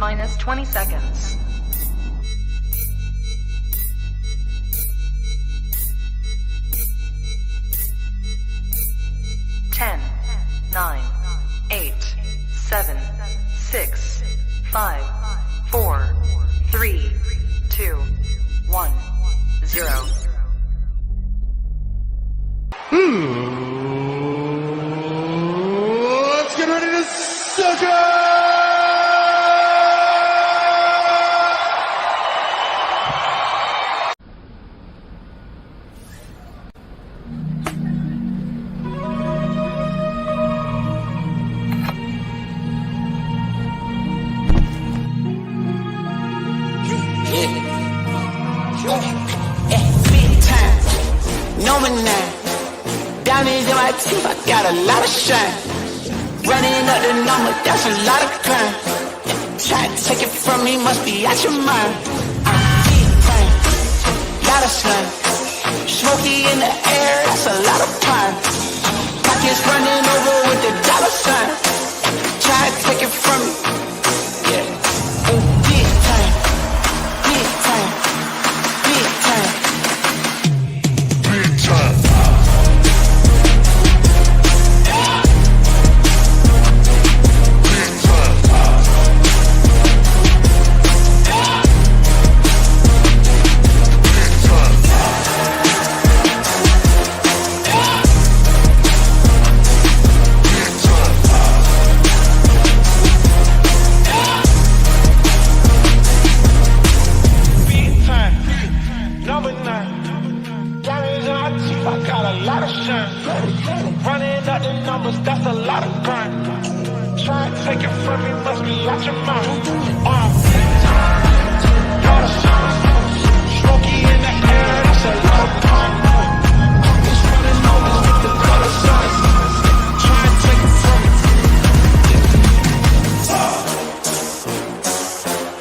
minus 20 seconds. 10, 9, 8, 7, 6, 5, 4, 3, 2, 1, 0. Let's get ready to sucker! Diamonds in my teeth, I got a lot of shine. Running up the number, that's a lot of crime. Try to take it from me, must be out your mind. I'm big time, lot of slime. Smoky in the air, that's a lot of pine. Pockets running over with the dollar sign. Try to take it from me, yeah. Big time, big time, big time, big time. Running up the numbers, that's a lot of crime. Try to take it from me, must be out your mind. Lot of shine. Smoky in the air, that's a lot of crime. It's running over with the dollar signs. Try to take it from me.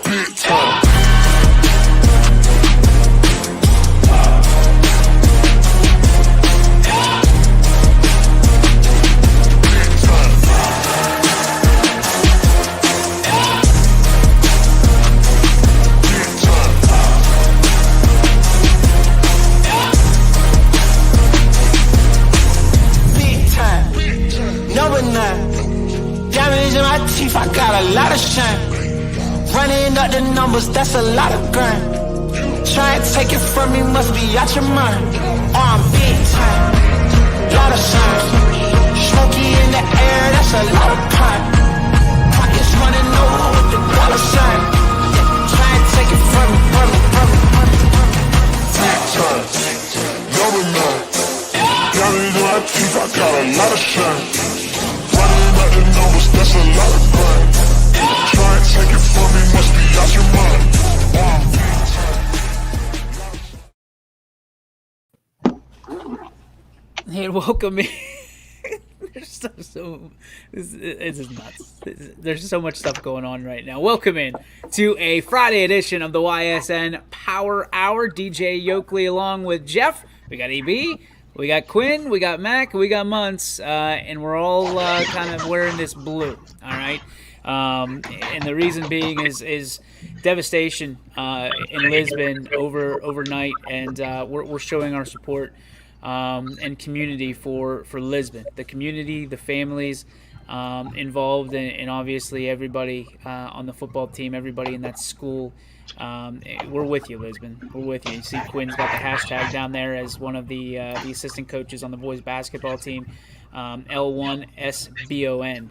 Big time. Diamonds in my teeth, I got a lot of shine. Running up the numbers, that's a lot of grind. Try to take it from me, must be out your mind. I'm big time, lot of shine. Smoky in the air, that's a lot of pine. Pockets running over with the dollar sign. Try to take it from me, from me, from me, from me, from me. Big time, number 9. Diamonds in my teeth, I got a lot of shine. Running up the numbers, that's a lot of grind. Try and take it from me, must be out your mind. Hey, welcome in. It's just nuts. There's so much stuff going on right now. Welcome in to a Friday edition of the YSN Power Hour. DJ Yoakley along with Jeff. We got EB. We got Quinn, we got Mac, we got Muntz, and we're all kind of wearing this blue, all right? And the reason being is devastation in Lisbon overnight, and we're showing our support and community for Lisbon, the community, the families involved, and obviously everybody on the football team, everybody in that school. We're with you, Lisbon. We're with you. You see Quinn's got the hashtag down there as one of the assistant coaches on the boys basketball team, L1SBON.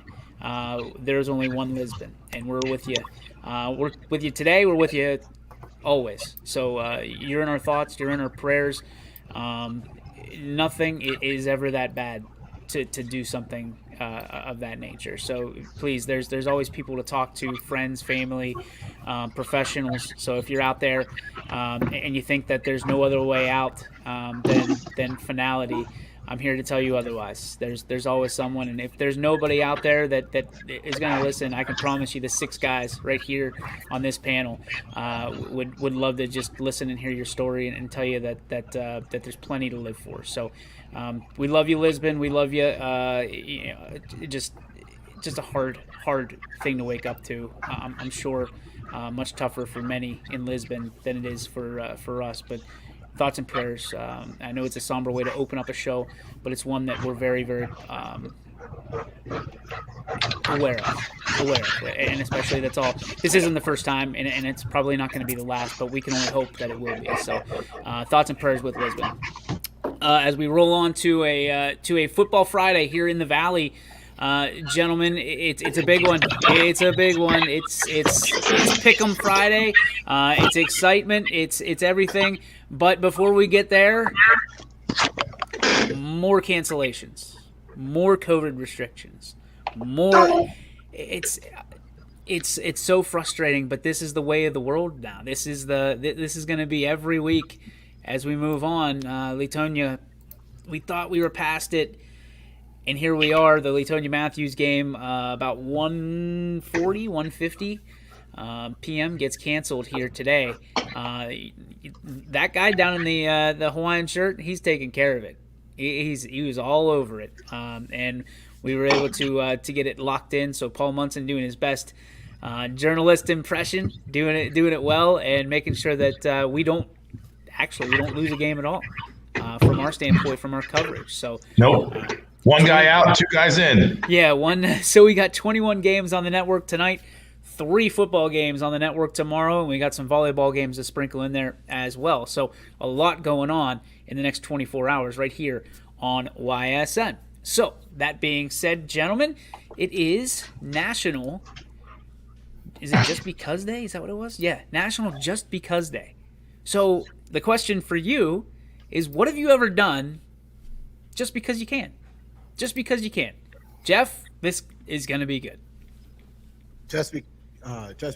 There's only one Lisbon, and we're with you. We're with you today. We're with you always. So you're in our thoughts. You're in our prayers. Nothing is ever that bad to do something of that nature. So please, there's always people to talk to, friends, family, professionals. So if you're out there and you think that there's no other way out than finality, I'm here to tell you otherwise. There's always someone, and if there's nobody out there that is going to listen, I can promise you the 6 guys right here on this panel would love to just listen and hear your story and tell you that there's plenty to live for. So we love you, Lisbon. We love you. Just just a hard thing to wake up to. I'm sure much tougher for many in Lisbon than it is for us. But thoughts and prayers. I know it's a somber way to open up a show, but it's one that we're very, very aware of, and especially that's all. This isn't the first time, and it's probably not going to be the last, but we can only hope that it will be. So, thoughts and prayers with Lisbon. As we roll on to a football Friday here in the Valley, gentlemen, it's a big one. It's a big one. It's Pick'em Friday. It's excitement. It's everything. But before we get there, more cancellations, more COVID restrictions, more. It's so frustrating. But this is the way of the world now. This is going to be every week as we move on. Latonia, we thought we were past it. And here we are, the Latonia Matthews game, about 1:50 p.m. gets canceled here today. That guy down in the Hawaiian shirt, he's taking care of it. He was all over it, and we were able to get it locked in. So Paul Munson doing his best journalist impression, doing it well, and making sure that we don't lose a game at all from our standpoint, from our coverage. So nope. One guy out, two guys in. Yeah, one. So we got 21 games on the network tonight, 3 football games on the network tomorrow, and we got some volleyball games to sprinkle in there as well. So a lot going on in the next 24 hours right here on YSN. So that being said, gentlemen, it is National. Is it Just Because Day? Is that what it was? Yeah, National Just Because Day. So the question for you is, what have you ever done just because you can? Just because you can. Jeff, this is going to be good. Just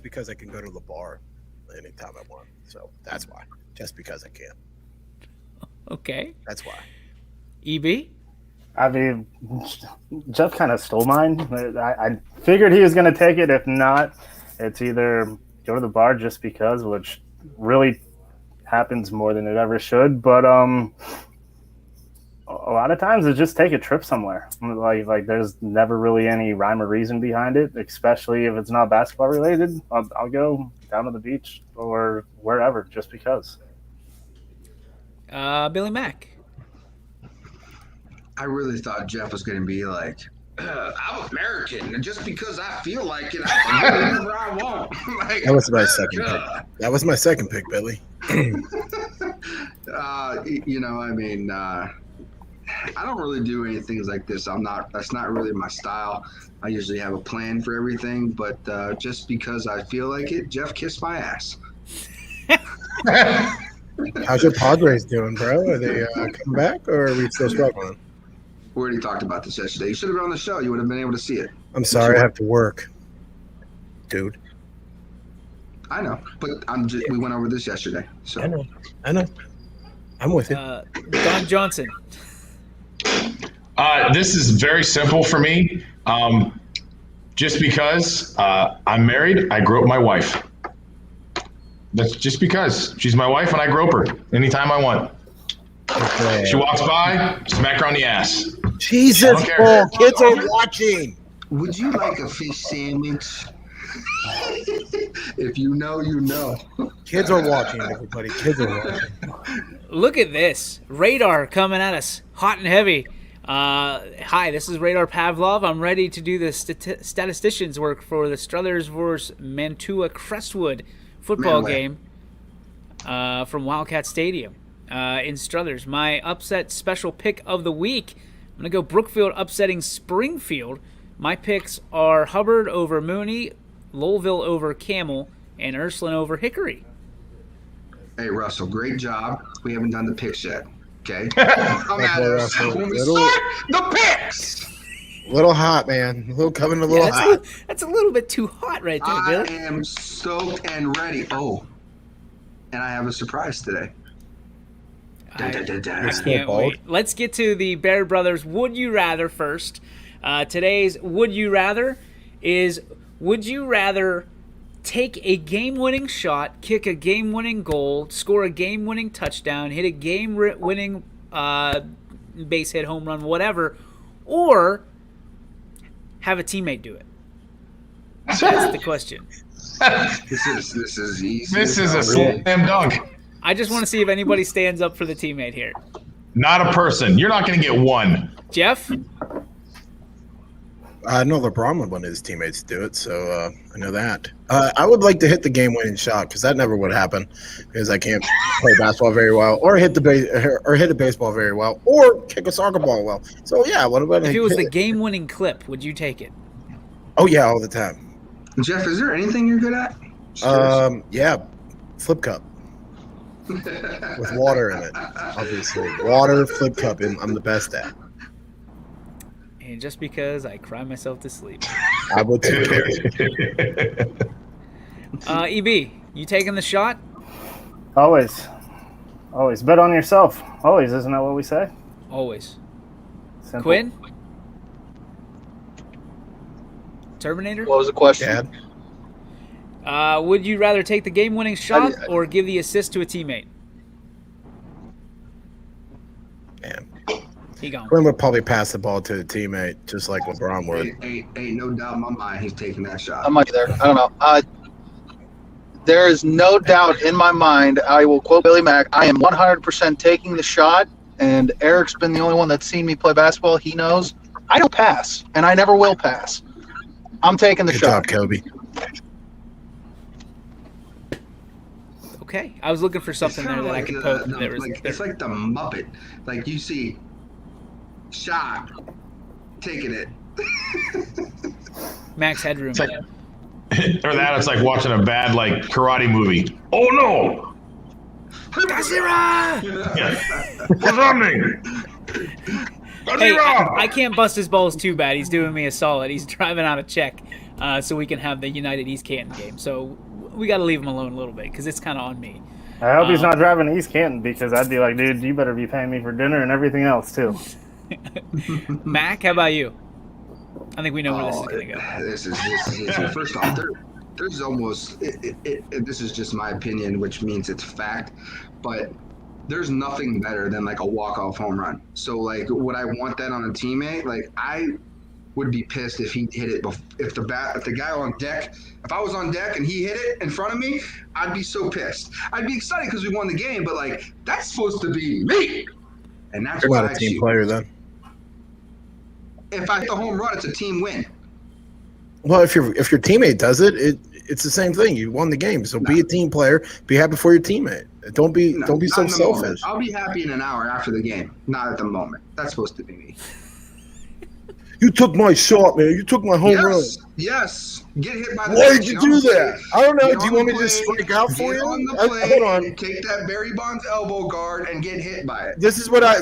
because I can go to the bar anytime I want. So that's why. Just because I can. Okay. That's why. EB? I mean, Jeff kind of stole mine. I figured he was going to take it. If not, it's either go to the bar just because, which really happens more than it ever should. But a lot of times it's just take a trip somewhere. Like there's never really any rhyme or reason behind it, especially if it's not basketball related. I'll go down to the beach or wherever just because. Billy Mack. I really thought Jeff was going to be like, I'm American, and just because I feel like it, I can do whatever I want. Like, That was my second pick. That was my second pick, Billy. I don't really do any things like this. That's not really my style. I usually have a plan for everything, but just because I feel like it, Jeff kissed my ass. How's your Padres doing, bro? Are they coming back, or are we still struggling? We already talked about this yesterday. You should have been on the show. You would have been able to see it. I'm sorry, I have to work, dude. I know, but we went over this yesterday. So I know. I'm with you. Don Johnson. This is very simple for me. Just because I'm married, I grope my wife. That's just because. She's my wife and I grope her anytime I want. Okay. She walks by, smack her on the ass. Jesus, Paul, kids are watching. would you like a fish sandwich? If you know, you know. Kids are watching, everybody. Kids are watching. Look at this. Radar coming at us hot and heavy. Hi, this is Radar Pavlov. I'm ready to do the statisticians work for the Struthers vs. Mantua Crestwood football game from Wildcat Stadium in Struthers. My upset special pick of the week. I'm going to go Brookfield upsetting Springfield. My picks are Hubbard over Mooney, Lowellville over Camel, and Ursuline over Hickory. Hey, Russell, great job. We haven't done the picks yet. Okay? Come at us when we start the picks. Little hot, man. Coming a little hot. That's a little bit too hot right there, Bill. I am stoked and ready. Oh, and I have a surprise today. I can't wait. Let's get to the Bear Brothers Would You Rather first. Today's Would You Rather is, would you rather take a game-winning shot, kick a game-winning goal, score a game-winning touchdown, hit a game-winning base hit, home run, whatever, or have a teammate do it? That's the question. This is easy. This is a slam dunk. I just want to see if anybody stands up for the teammate here. Not a person. You're not going to get one. Jeff? I know LeBron would want his teammates to do it, so I know that. I would like to hit the game-winning shot because that never would happen because I can't play basketball very well, or hit the baseball very well, or kick a soccer ball well. So yeah, what about if it was the game-winning clip? Would you take it? Oh yeah, all the time. Jeff, is there anything you're good at? Yeah, flip cup with water in it. Obviously, water flip cup. I'm the best at. And just because I cry myself to sleep. I would take EB, you taking the shot? Always. Always. Bet on yourself. Always. Isn't that what we say? Always. Simple. Quinn? Terminator? What was the question? Dad. Would you rather take the game-winning shot or give the assist to a teammate? Man. He gone. Quinn would probably pass the ball to a teammate, just like LeBron would. Ain't no doubt in my mind he's taking that shot. I might be there. I don't know. There is no doubt in my mind. I will quote Billy Mack. I am 100% taking the shot, and Eric's been the only one that's seen me play basketball. He knows I don't pass, and I never will pass. I'm taking the Good shot. job, Kobe. Okay. I was looking for something there that I could poke. It's like the Muppet. Like you see, shot, taking it. Max Headroom. It's like, or that it's like watching a bad like karate movie. Oh no! Gazira! Yeah. What's happening? Hey, I can't bust his balls too bad. He's doing me a solid. He's driving out a check so we can have the United East Canton game. So we got to leave him alone a little bit because it's kind of on me. I hope he's not driving to East Canton because I'd be like, dude, you better be paying me for dinner and everything else too. Mac, how about you? I think we know where this is going to go. This is first off, there's almost this is just my opinion, which means it's fact, but there's nothing better than like a walk-off home run. So like, would I want that on a teammate? Like, I would be pissed if he hit it. If the guy on deck, if I was on deck and he hit it in front of me, I'd be so pissed. I'd be excited because we won the game, but like, that's supposed to be me, and that's You're why not a I team shoot. player then. If I hit a home run, it's a team win. Well, if your teammate does it, it's the same thing. You won the game, so be a team player. Be happy for your teammate. Don't be so Not in the selfish. moment. I'll be happy in an hour after the game, not at the moment. That's supposed to be me. You took my shot, man. You took my home run. Yes. Get hit by the Why pitch. did you do that? I don't know. Get Do you on want the me to just plane, strike out for get you? on the Hold plane, on. Take that Barry Bonds elbow guard and get hit by it. This is what I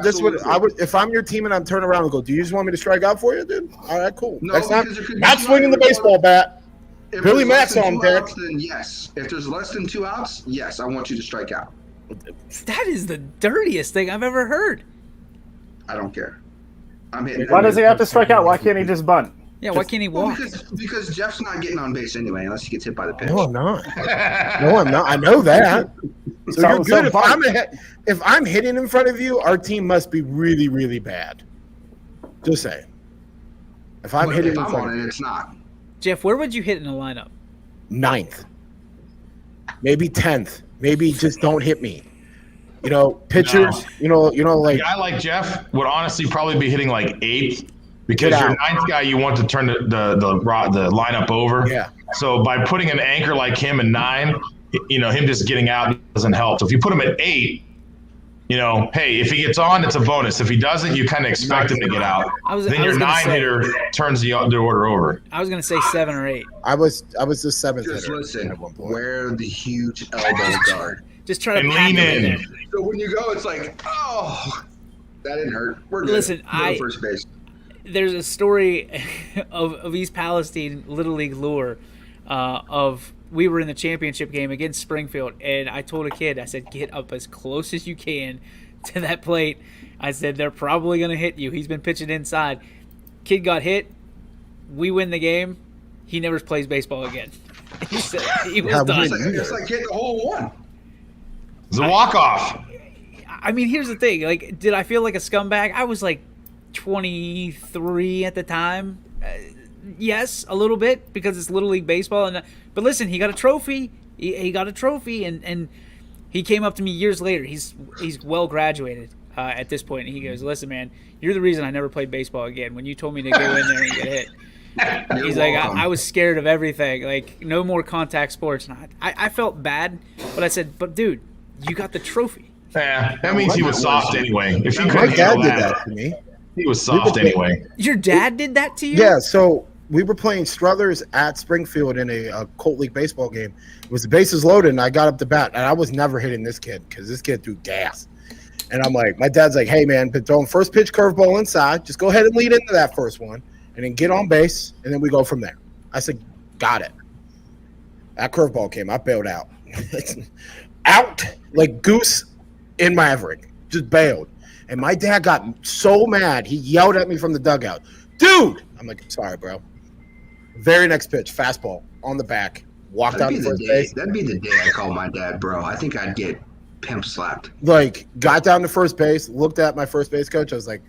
would if I'm your team and I'm turning around and go, do you just want me to strike out for you, dude? All right, cool. No, Next time, because there could be not two swinging the outs. baseball bat. If Billy there's less Mack's than on two deck. outs, then yes. If there's less than 2 outs, yes, I want you to strike out. That is the dirtiest thing I've ever heard. I don't care. I'm hitting. Why does he have to strike out? Why can't he just bunt? Yeah, why can't he Well, walk? because Jeff's not getting on base anyway, unless he gets hit by the pitch. No, I'm not. No, I'm not. I know that. So you're good. If I'm hitting in front of you, our team must be really, really bad. Just saying. If I'm But hitting if in I'm front on of it, you, it's not. Jeff, where would you hit in the lineup? 9th, maybe 10th, maybe just don't hit me. You know, pitchers. No. You know, like A guy like Jeff would honestly probably be hitting like 8th because Get your out. 9th guy you want to turn the lineup over. Yeah. So by putting an anchor like him in 9, you know, him just getting out doesn't help. So if you put him at 8, you know, hey, if he gets on, it's a bonus. If he doesn't, you kind of expect him to get out. Then your 9 hitter turns the order over. I was going to say 7 or 8. I was the 7th Just hitter listen. at one point. Wear the huge elbow guard. Just try to And pack lean him in in. there. So when you go, it's like, oh, that didn't hurt. We're good. Listen, Go to first base. There's a story of East Palestine Little League lure of we were in the championship game against Springfield, and I told a kid, I said, get up as close as you can to that plate. I said, they're probably going to hit you. He's been pitching inside. Kid got hit. We win the game. He never plays baseball again. He said he was done. It's like hitting a hole in one. It's a walk-off. I mean, here's the thing. Like, did I feel like a scumbag? I was like 23 at the time. Yes, a little bit because it's Little League baseball. But listen, he got a trophy. He got a trophy, and he came up to me years later. He's well graduated at this point, and he goes, "Listen, man, you're the reason I never played baseball again. When you told me to go in there and get hit." He's like, I was scared of everything. Like, no more contact sports. And I felt bad, but I said, but dude, you got the trophy. Yeah, that means he was soft anyway. If he My couldn't dad handle did that, that to me. he was soft anyway. Your dad did that to you? Yeah, so we were playing Struthers at Springfield in a Colt League baseball game. It was the bases loaded, and I got up to bat, and I was never hitting this kid because this kid threw gas. And I'm like, my dad's like, hey, man, throw him first pitch curveball inside. Just go ahead and lead into that first one, and then get on base, and then we go from there. I said, got it. That curveball came. I bailed out. Out like goose in Maverick. Just bailed. And my dad got so mad, he yelled at me from the dugout. Dude! I'm like, I'm sorry, bro. Very next pitch, fastball on the back. Walked out to first base. That'd be the day I call my dad, bro. I think I'd get pimp slapped. Like, got down to first base, looked at my first base coach. I was like,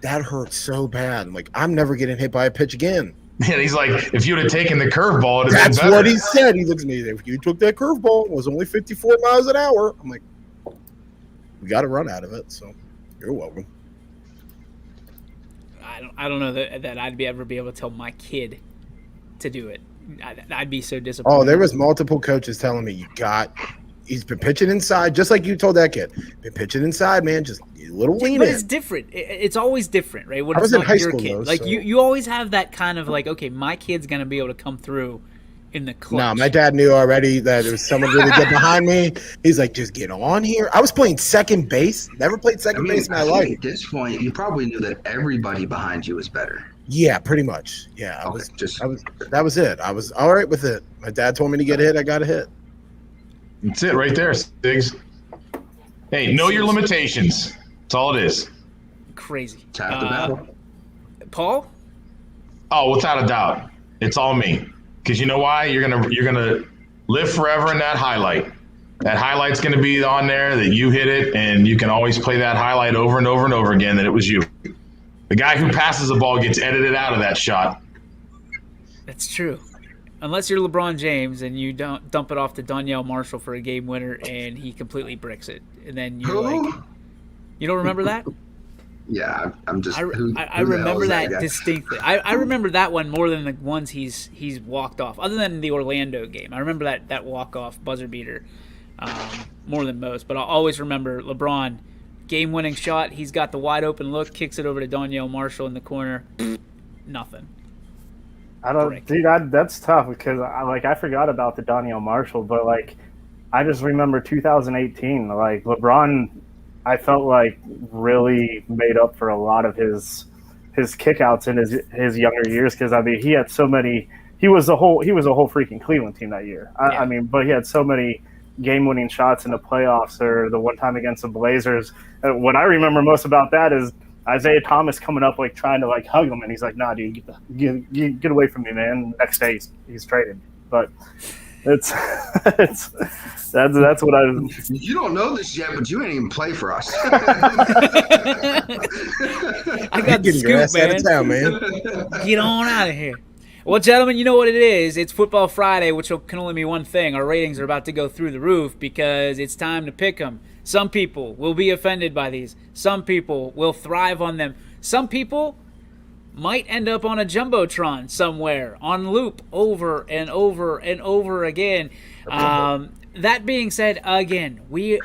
that hurt so bad. I'm like, I'm never getting hit by a pitch again. And he's like, if you'd have taken the curveball, it'd have been That's better. what he said. He looks at me, if you took that curveball, it was only 54 miles an hour. I'm like, we got to run out of it, so you're welcome. I don't know that I'd ever be able to tell my kid to do it. I'd be so disappointed. Oh, there was multiple coaches telling me, he's been pitching inside, just like you told that kid. Been pitching inside, man, just a little lean But in. it's different. It's always different, right? When I was it's in not high your school, kid. though, Like, so- you always have that kind of like, okay, my kid's going to be able to come through in the clutch. No, my dad knew already that there was someone really good behind me. He's like, just get on here. I was playing second base. Never played second base in my I think life. at this point, you probably knew that everybody behind you was better. Yeah, pretty much. Yeah, that was it. I was all right with it. My dad told me to get hit. I got a hit. That's it right there, Stiggs. Hey, know your limitations. That's all it is. Crazy. Tap the battle. Paul? Oh, without a doubt. It's all me. Because you know why? You're gonna live forever in that highlight. That highlight's gonna be on there that you hit it, and you can always play that highlight over and over and over again that it was you. The guy who passes the ball gets edited out of that shot. That's true. Unless you're LeBron James and you don't dump it off to Donyell Marshall for a game winner and he completely bricks it. And then you're like, you don't remember that? Yeah, I'm just. I who the remember hell is that guy? distinctly. I remember that one more than the ones he's walked off. Other than the Orlando game, I remember that walk off buzzer beater more than most. But I'll always remember LeBron game winning shot. He's got the wide open look, kicks it over to Donyell Marshall in the corner. Nothing. I don't, Brick. dude. That's tough because I forgot about the Donyell Marshall, but like I just remember 2018. Like LeBron, I felt like really made up for a lot of his kickouts in his younger years because I mean he had so many. He was a whole freaking Cleveland team that year. I mean, but he had so many game-winning shots in the playoffs or the one time against the Blazers. What I remember most about that is Isaiah Thomas coming up like trying to like hug him, and he's like, "Nah, dude, get away from me, man." Next day he's traded, but that's what I. You don't know this yet, but you ain't even play for us. I got the Getting your scoop, ass out of town, man. Get on out of here. Well, gentlemen, you know what it is. It's Football Friday, which can only mean one thing. Our ratings are about to go through the roof because it's time to pick them. Some people will be offended by these. Some people will thrive on them. Some people might end up on a Jumbotron somewhere on loop over and over and over again. That being said, again, we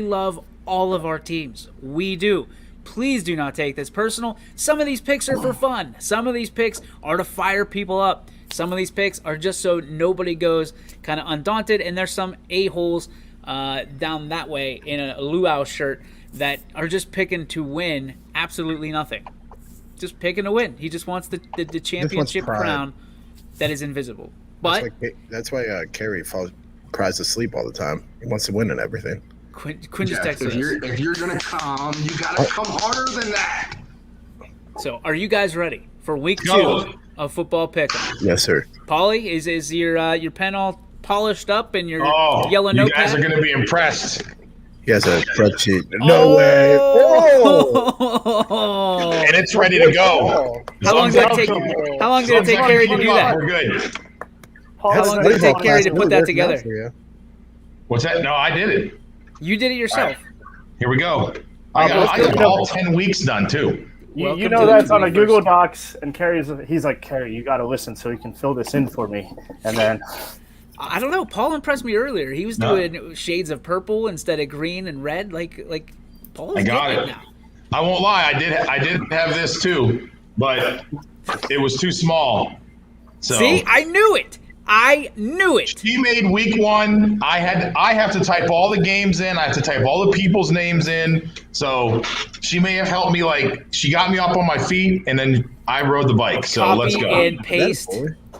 love all of our teams. We do. Please do not take this personal. Some of these picks are for fun. Some of these picks are to fire people up. Some of these picks are just so nobody goes kind of undaunted. And there's some a-holes down that way in a luau shirt that are just picking to win absolutely nothing. Just picking to win. He just wants the championship pride. crown that is invisible. But That's why Kerry cries to sleep all the time. He wants to win and everything. Quinn just Jeff, texted us. if you're gonna come, you gotta come harder than that. So, are you guys ready for week Go. 2 of football pick'em? Yes, sir. Paulie, is your pen all polished up and your Oh, yellow you notepad? guys are going to be impressed. He has a spreadsheet. No way. Oh! And it's ready to go. How long did it take? How long did it take Carrie to do that? We're good. How long did it take Carrie to put that together? What's that? No, I did it. You did it yourself. Right. Here we go. I got all 10 weeks done, too. You know that's on a Google Docs, and he's like, Carrie, you got to listen so you can fill this in for me. And then... I don't know. Paul impressed me earlier. He was doing shades of purple instead of green and red. Like Paul is getting it now. I won't lie. I did have this too, but it was too small. So see, I knew it. She made week 1. I have to type all the games in. I have to type all the people's names in. So she may have helped me. Like she got me up on my feet, and then I rode the bike. So let's go. Copy and paste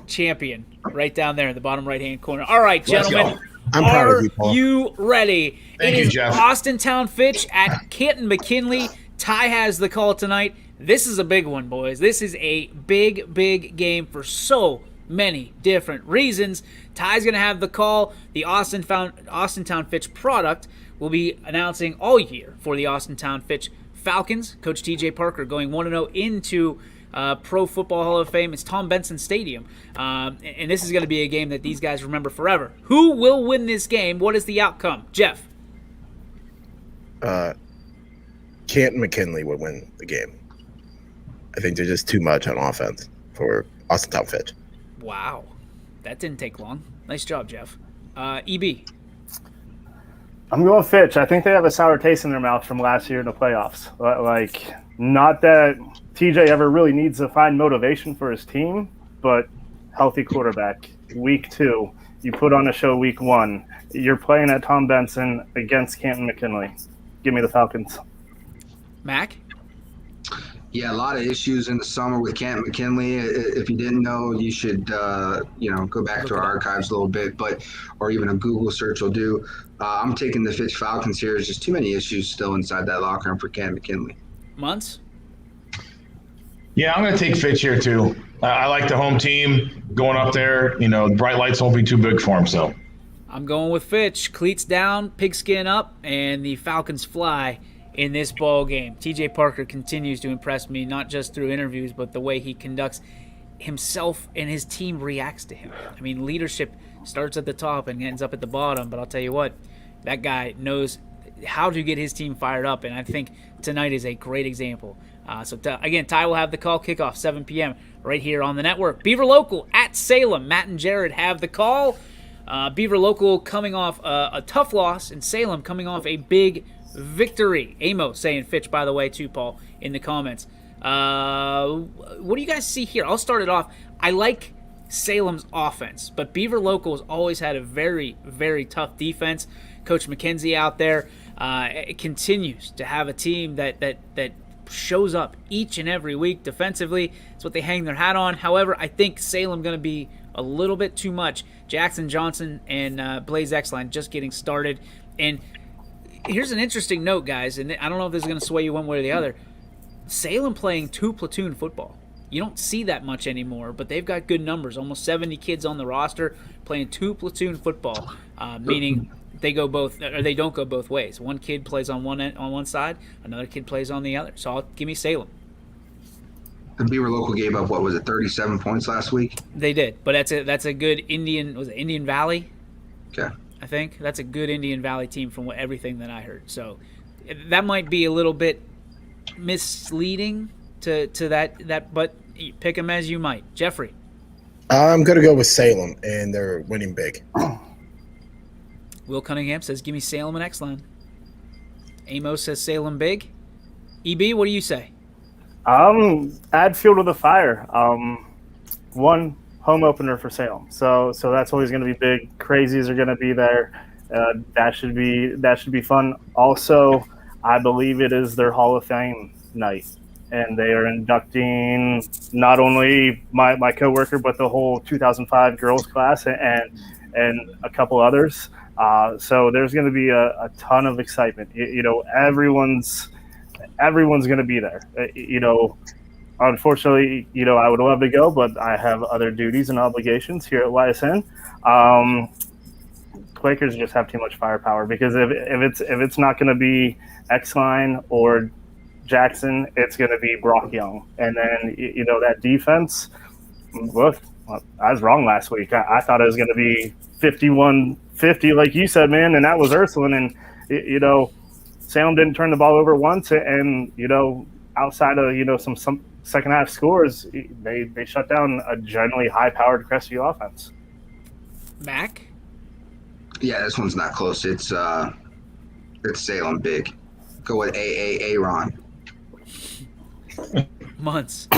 champion right down there in the bottom right-hand corner. All right, gentlemen. I'm proud of you, Paul. Are you ready? Thank you, Jeff. Austintown Fitch at Canton McKinley. Ty has the call tonight. This is a big one, boys. This is a big, big game for so many different reasons. Ty's going to have the call. The Austintown Fitch product will be announcing all year for the Austintown Fitch Falcons. Coach TJ Parker going 1-0 into Pro Football Hall of Fame. It's Tom Benson Stadium. And this is going to be a game that these guys remember forever. Who will win this game? What is the outcome? Jeff? Canton McKinley would win the game. I think they're just too much on offense for Austintown Fitch. Wow. That didn't take long. Nice job, Jeff. EB? I'm going Fitch. I think they have a sour taste in their mouth from last year in the playoffs. Like, not that TJ ever really needs to find motivation for his team, but healthy quarterback. Week 2, you put on a show week 1. You're playing at Tom Benson against Canton McKinley. Give me the Falcons. Mac? Yeah, a lot of issues in the summer with Canton McKinley. If you didn't know, you should go back to our archives a little bit, or even a Google search will do. I'm taking the Fitch Falcons here. There's just too many issues still inside that locker room for Canton McKinley. Months? Yeah, I'm going to take Fitch here too. I like the home team going up there. You know, bright lights won't be too big for them. So I'm going with Fitch. Cleats down, pigskin up, and the Falcons fly in this ball game. TJ Parker continues to impress me, not just through interviews, but the way he conducts himself and his team reacts to him. I mean, leadership starts at the top and ends up at the bottom, but I'll tell you what, that guy knows how to get his team fired up, and I think tonight is a great example. Again, Ty will have the call. Kickoff 7 p.m. right here on the network. Beaver Local at Salem. Matt and Jared have the call. Beaver Local coming off a tough loss, and Salem coming off a big victory. Amos saying Fitch, by the way, too, Paul, in the comments. What do you guys see here? I'll start it off. I like Salem's offense, but Beaver Local has always had a very, very tough defense. Coach McKenzie out there continues to have a team that shows up each and every week defensively. It's what they hang their hat on. However, I think Salem going to be a little bit too much. Jackson Johnson and Blaze Exline just getting started. And here's an interesting note, guys, and I don't know if this is going to sway you one way or the other. Salem playing 2-platoon football. You don't see that much anymore, but they've got good numbers. Almost 70 kids on the roster playing 2-platoon football, meaning they don't go both ways. One kid plays on one side, another kid plays on the other. So give me Salem. The Beaver Local gave up, 37 points last week? They did, but that's a good Indian Valley? Okay. I think that's a good Indian Valley team from everything that I heard. So that might be a little bit misleading to that, but pick them as you might. Jeffrey? I'm going to go with Salem, and they're winning big. Will Cunningham says, give me Salem and Exline. Amos says Salem big. EB, what do you say? Add fuel to the fire. One home opener for Salem, so that's always going to be big. Crazies are going to be there. That should be fun. Also, I believe it is their Hall of Fame night, and they are inducting not only my coworker but the whole 2005 girls class and a couple others. So there's going to be a ton of excitement. Everyone's going to be there. Unfortunately, I would love to go, but I have other duties and obligations here at YSN. Quakers just have too much firepower, because if it's not going to be X-Line or Jackson, it's going to be Brock Young. And then, that defense, well, I was wrong last week. I thought it was going to be 51-50, like you said, man, and that was Ursuline. And, Salem didn't turn the ball over once. And, outside of, some second half scores, they shut down a generally high-powered Crestview offense. Mac? Yeah, this one's not close. It's Salem big. Go with Aaron. Months.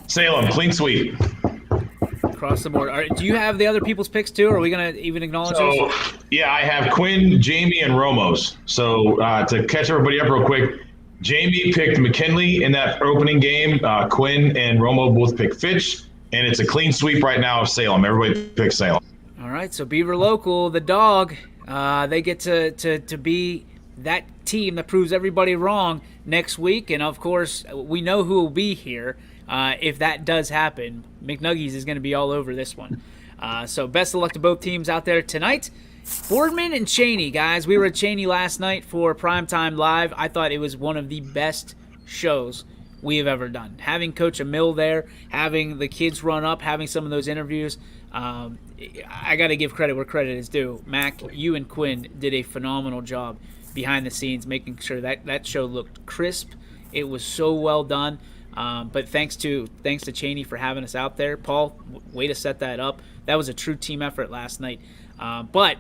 Salem, clean sweep. Across the board. All right, do you have the other people's picks too? Or are we going to even acknowledge those? Yeah, I have Quinn, Jamie, and Romos. So to catch everybody up real quick, Jamie picked McKinley in that opening game. Quinn and Romo both picked Fitch. And it's a clean sweep right now of Salem. Everybody picks Salem. All right, so Beaver Local, the dog, they get to be that team that proves everybody wrong next week. And, of course, we know who will be here if that does happen. McNuggies is going to be all over this one. So best of luck to both teams out there tonight. Boardman and Cheney, guys. We were at Cheney last night for Primetime Live. I thought it was one of the best shows we have ever done. Having Coach Emil there, having the kids run up, having some of those interviews, I got to give credit where credit is due. Mac, you and Quinn did a phenomenal job behind the scenes, making sure that show looked crisp. It was so well done. But thanks to Cheney for having us out there. Paul, way to set that up. That was a true team effort last night. But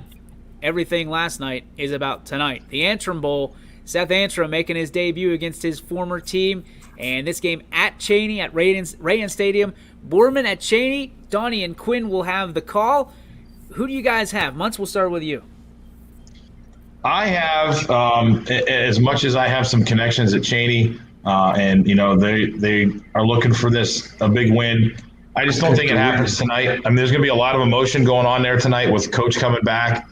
everything last night is about tonight. The Antrim Bowl, Seth Antrim making his debut against his former team. And this game at Cheney at Rayan Stadium. Boardman at Cheney. Donnie and Quinn will have the call. Who do you guys have? Muntz, we'll start with you. I have, as much as I have some connections at Cheney, and they are looking for a big win. I just don't think it happens tonight. I mean, there's going to be a lot of emotion going on there tonight with Coach coming back.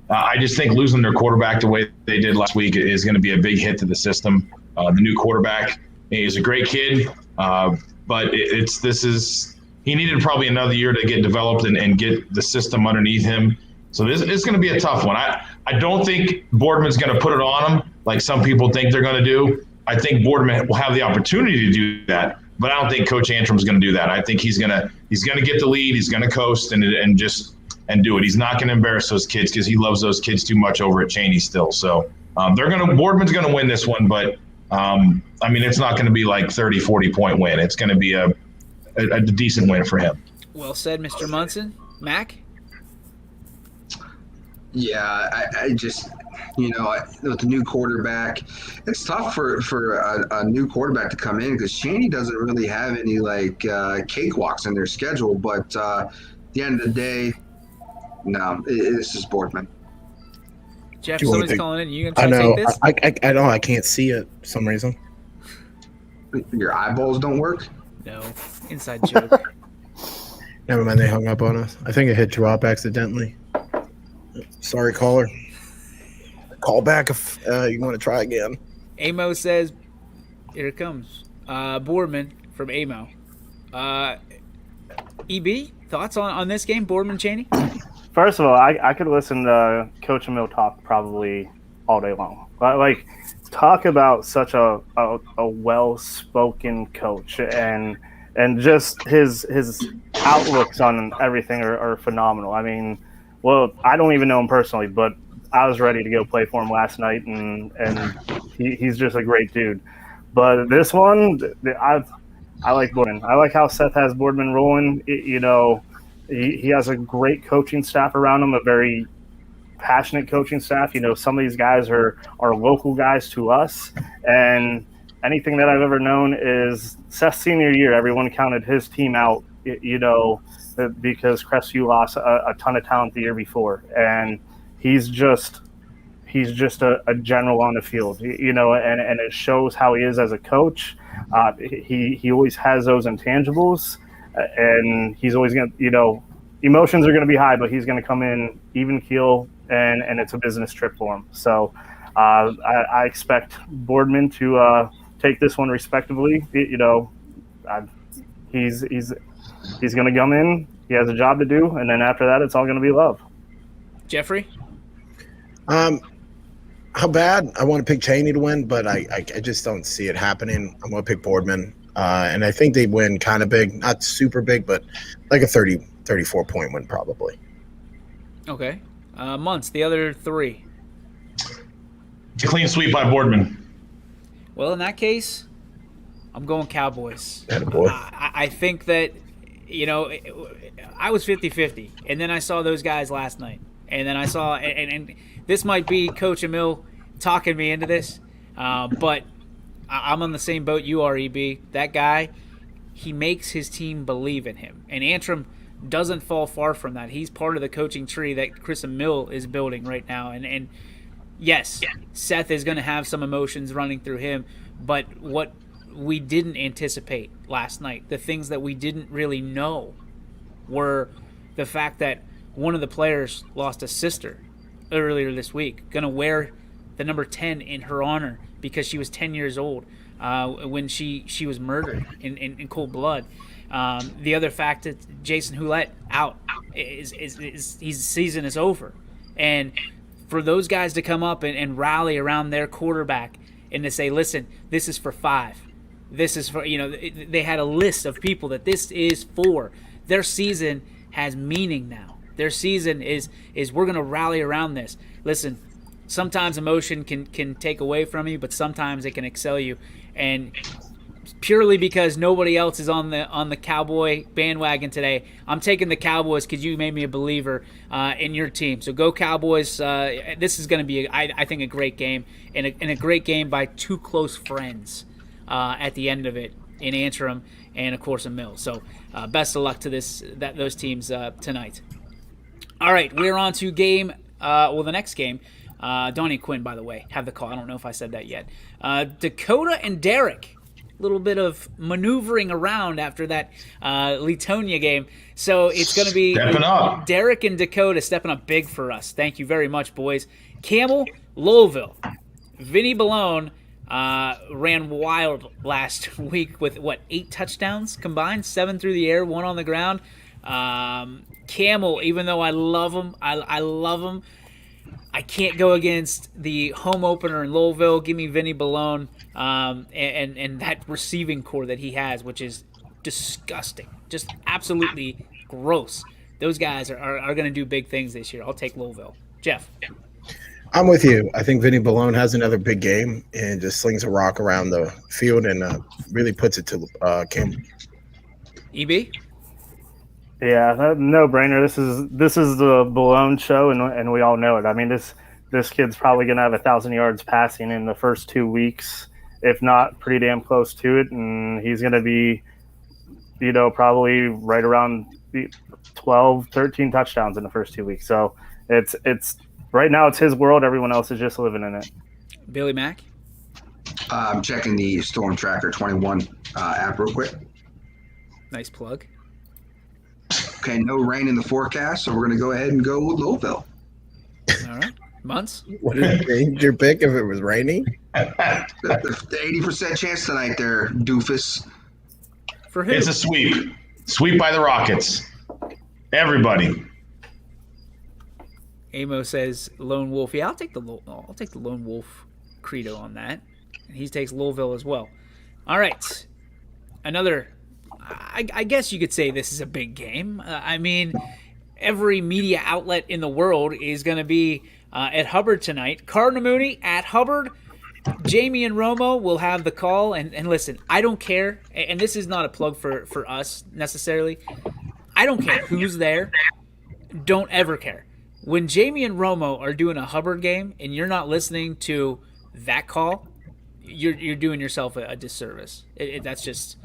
I just think losing their quarterback the way they did last week is going to be a big hit to the system. The new quarterback, he's a great kid, but he needed probably another year to get developed and get the system underneath him. So it's going to be a tough one. I don't think Boardman's going to put it on him like some people think they're going to do. I think Boardman will have the opportunity to do that, but I don't think Coach Antrim's going to do that. I think he's going to get the lead. He's going to coast and do it. He's not going to embarrass those kids because he loves those kids too much over at Cheney still. So Boardman's going to win this one, but it's not going to be like 30, 40-point win. It's going to be a decent win for him. Well said, Mr. Munson. Mac? Yeah, I just, with the new quarterback, it's tough for a new quarterback to come in because Cheney doesn't really have any cakewalks in their schedule. But at the end of the day, no, this is Boardman. Jeff, somebody's calling in. You gonna try to take this? I know. I can't see it for some reason. Your eyeballs don't work? No, inside joke. Never mind, they hung up on us. I think it hit drop accidentally. Sorry, caller. Call back if you want to try again. Amo says, here it comes. Boardman from Amo. EB, thoughts on this game, Boardman Cheney? First of all, I could listen to Coach Emil talk probably all day long. Like, talk about such a well-spoken coach, and just his outlooks on everything are phenomenal. I mean, well, I don't even know him personally, but I was ready to go play for him last night, and he's just a great dude. But this one, I like Boardman. I like how Seth has Boardman rolling. He has a great coaching staff around him, a very passionate coaching staff. Some of these guys are local guys to us, and anything that I've ever known is Seth's senior year, everyone counted his team out, because Crestview lost a ton of talent the year before, and he's just a general on the field, and it shows how he is as a coach. He always has those intangibles, and he's always going to, emotions are going to be high, but he's going to come in even keel, and it's a business trip for him. So I expect Boardman to take this one respectively. He's going to come in. He has a job to do, and then after that, it's all going to be love. Jeffrey? How bad? I want to pick Cheney to win, but I just don't see it happening. I'm going to pick Boardman. And I think they win kind of big, not super big, but like a 34-point win probably. Okay. Muntz, the other three. It's a clean sweep by Boardman. Well, in that case, I'm going Cowboys. Attaboy. I think that, I was 50-50, and then I saw those guys last night. And then I saw, and this might be Coach Emil talking me into this, but I'm on the same boat you are, EB. That guy, he makes his team believe in him. And Antrim doesn't fall far from that. He's part of the coaching tree that Chris Emil is building right now. And yes, Seth is going to have some emotions running through him, but what we didn't anticipate last night, the things that we didn't really know, were the fact that one of the players lost a sister earlier this week, going to wear the number 10 in her honor because she was 10 years old when she was murdered in cold blood. The other fact that Jason Houlette out is his season is over. And for those guys to come up and rally around their quarterback and to say, listen, this is for 5. This is for, they had a list of people that this is for. Their season has meaning now. Their season is we're going to rally around this. Listen, sometimes emotion can take away from you, but sometimes it can excel you. And purely because nobody else is on the Cowboy bandwagon today, I'm taking the Cowboys because you made me a believer in your team. So go Cowboys. This is going to be, I think, a great game, and a great game by two close friends at the end of it in Antrim and, of course, in Mill. So best of luck to those teams tonight. All right, we're on to the next game. Donnie Quinn, by the way, have the call. I don't know if I said that yet. Dakota and Derek. A little bit of maneuvering around after that Letonia game. So it's going to be Derek and Dakota stepping up big for us. Thank you very much, boys. Camel, Louisville. Vinny Ballone ran wild last week with, 8 touchdowns combined? 7 through the air, 1 on the ground. Camel, even though I love him, I love him. I can't go against the home opener in Louisville. Give me Vinny Ballone and that receiving core that he has, which is disgusting. Just absolutely gross. Those guys are going to do big things this year. I'll take Louisville. Jeff. I'm with you. I think Vinny Ballone has another big game and just slings a rock around the field and really puts it to Campbell. EB? Yeah, no brainer. This is the Ballone show, and we all know it. I mean, this kid's probably going to have 1,000 yards passing in the first 2 weeks, if not pretty damn close to it. And he's going to be, probably right around 12, 13 touchdowns in the first 2 weeks. So it's right now it's his world. Everyone else is just living in it. Billy Mack? I'm checking the Storm Tracker 21 app real quick. Nice plug. Okay, no rain in the forecast, so we're going to go ahead and go with Louisville. All right. Muntz? Would it change your pick if it was raining? The 80% chance tonight there, doofus. For who? It's a sweep. Sweep by the Rockets. Everybody. Amo says Lone Wolf. Yeah, I'll take the Lone Wolf credo on that. And he takes Louisville as well. All right. Another, I guess you could say this is a big game. I mean, every media outlet in the world is going to be at Hubbard tonight. Cardinal Mooney at Hubbard. Jamie and Romo will have the call. And listen, I don't care. And this is not a plug for us necessarily. I don't care who's there. Don't ever care. When Jamie and Romo are doing a Hubbard game and you're not listening to that call, you're doing yourself a disservice. That's just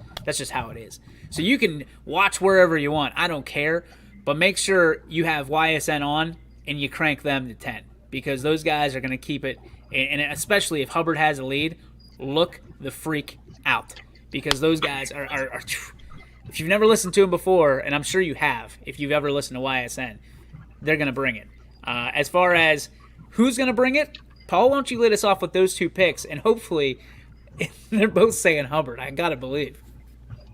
how it is. So you can watch wherever you want. I don't care. But make sure you have YSN on and you crank them to 10 because those guys are going to keep it. And especially if Hubbard has a lead, look the freak out because those guys are if you've never listened to them before, and I'm sure you have, if you've ever listened to YSN, they're going to bring it. As far as who's going to bring it, Paul, why don't you lead us off with those two picks? And hopefully they're both saying Hubbard. I got to believe.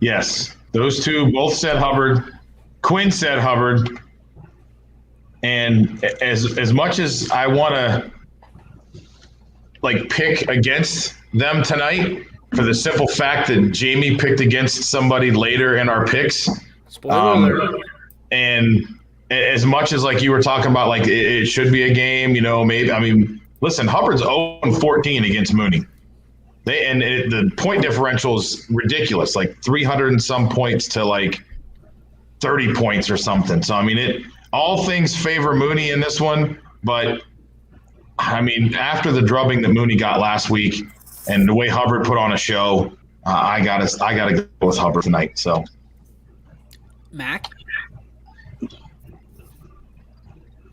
Yes, those two both said Hubbard. Quinn said Hubbard. And as much as I want to like pick against them tonight, for the simple fact that Jamie picked against somebody later in our picks, Spoiler alert. and as much as like you were talking about, like it should be a game, maybe. I mean, listen, Hubbard's 0-14 against Mooney. The point differential is ridiculous, like 300 and some points to like 30 points or something. So I mean, all things favor Mooney in this one, but I mean, after the drubbing that Mooney got last week and the way Hubbard put on a show, I gotta go with Hubbard tonight. So, Mac.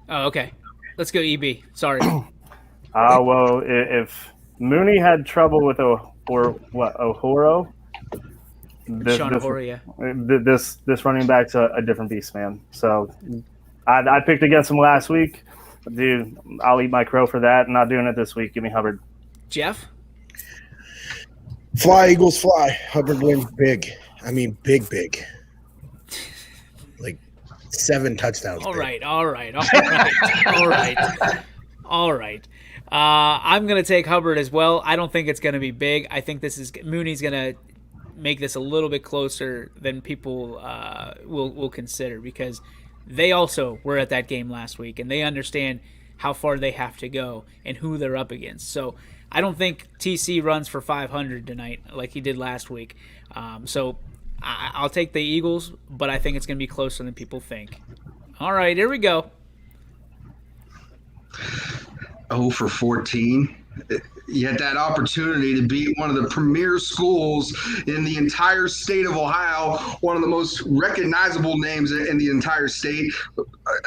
Oh, okay. Let's go EB. Sorry. Well, if Mooney had trouble with Ohoro, this running back's a different beast, man. So I picked against him last week. Dude, I'll eat my crow for that. I'm not doing it this week. Give me Hubbard. Jeff? Fly, Eagles, fly. Hubbard wins big. I mean, big. Like 7 touchdowns. All right. I'm going to take Hubbard as well. I don't think it's going to be big. I think Mooney's going to make this a little bit closer than people will consider, because they also were at that game last week and they understand how far they have to go and who they're up against. So I don't think TC runs for 500 tonight like he did last week. So I'll take the Eagles, but I think it's going to be closer than people think. All right, here we go. 0-14. You had that opportunity to beat one of the premier schools in the entire state of Ohio, one of the most recognizable names in the entire state.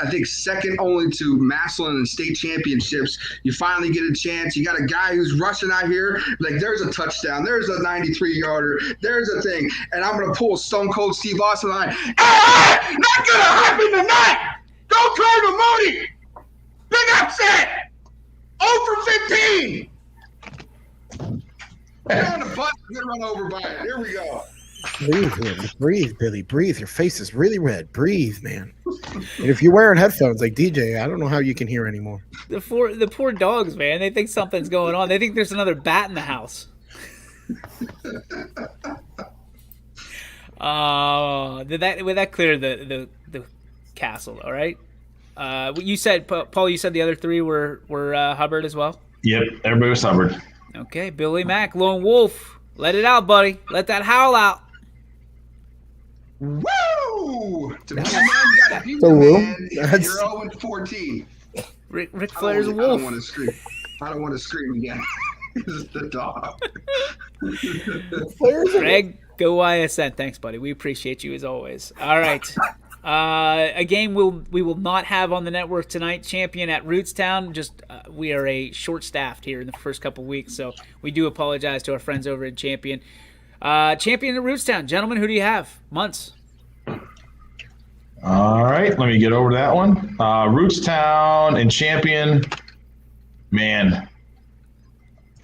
I think second only to Massillon in state championships. You finally get a chance. You got a guy who's rushing out here like there's a touchdown, there's a 93-yarder, there's a thing, and I'm going to pull Stone Cold Steve Austin line. Not going to happen tonight. Go Cardinal Mooney. Big upset. 0-15. Get on the bus and get run over by it. Here we go. Breathe, Billy. Breathe. Your face is really red. Breathe, man. And if you're wearing headphones like DJ, I don't know how you can hear anymore. The poor dogs, man. They think something's going on. They think there's another bat in the house. Would that clear the castle? All right. You said, Paul. You said the other 3 were Hubbard as well. Yep, everybody was Hubbard. Okay, Billy Mack, Lone Wolf. Let it out, buddy. Let that howl out. Woo! To be a man, you got to be a man. You're 0-14. Ric Flair's a wolf. I don't want to scream again. It's the dog. Greg, go YSN. Thanks, buddy. We appreciate you as always. All right. A game we will not have on the network tonight. Champion at Rootstown. We are short-staffed here in the first couple weeks, so we do apologize to our friends over at Champion. Champion at Rootstown. Gentlemen, who do you have? Munts. All right, let me get over to that one. Rootstown and Champion. Man,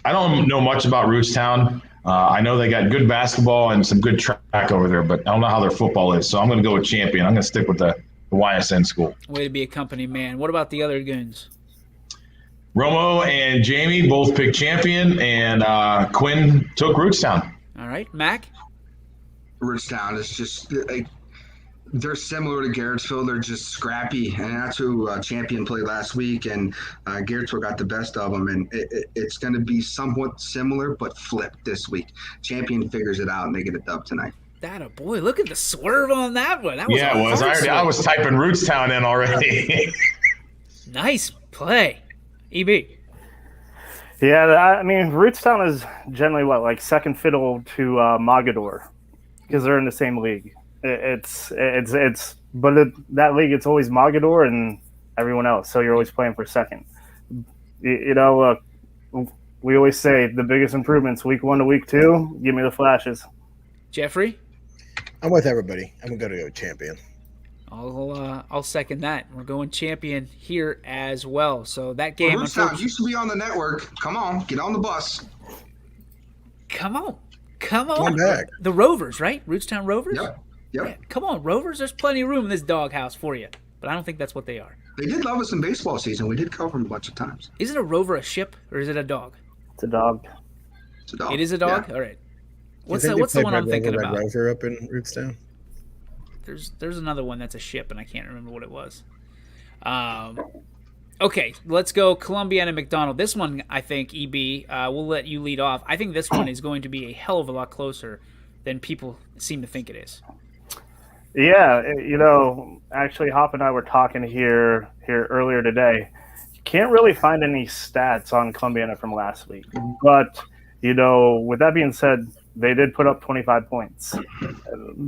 I don't know much about Rootstown. I know they got good basketball and some good track over there, but I don't know how their football is. So I'm going to go with Champion. I'm going to stick with the YSN school. Way to be a company man. What about the other goons? Romo and Jamie both picked Champion, and Quinn took Rootstown. All right, Mac? Rootstown is just they're similar to Garrettsville. They're just scrappy, and that's who Champion played last week, and Garrettsville got the best of them, and it's going to be somewhat similar but flipped this week. Champion figures it out, and they get a dub tonight. That a boy! Look at the swerve on that one. That was it was. I was typing Rootstown in already. Nice play, EB. Yeah, I mean, Rootstown is generally like second fiddle to Mogador because they're in the same league. That league, it's always Mogador and everyone else, so you're always playing for second. We always say the biggest improvements week 1 to week 2. Give me the flashes. Jeffrey, I'm with everybody. I'm gonna go Champion. I'll second that. We're going Champion here as well. So that game, Rootstown used to be on the network. Come on, get on the bus. Come on. Come back. The Rovers, right? Rootstown Rovers. Yep. Yeah, come on, Rovers. There's plenty of room in this doghouse for you. But I don't think that's what they are. They did love us in baseball season. We did cover them a bunch of times. Is it a rover a ship or is it a dog? It's a dog. It's a dog. It is a dog. Yeah. All right. Do you What's think the, they what's the played one Red I'm thinking Rover, about? Red Rover up in Rootstown? There's another one that's a ship, and I can't remember what it was. Okay, let's go Columbiana McDonald. This one, I think, EB, we'll let you lead off. I think this one is going to be a hell of a lot closer than people seem to think it is. Yeah, actually, Hop and I were talking here earlier today. Can't really find any stats on Columbiana from last week, but with that being said, they did put up 25 points.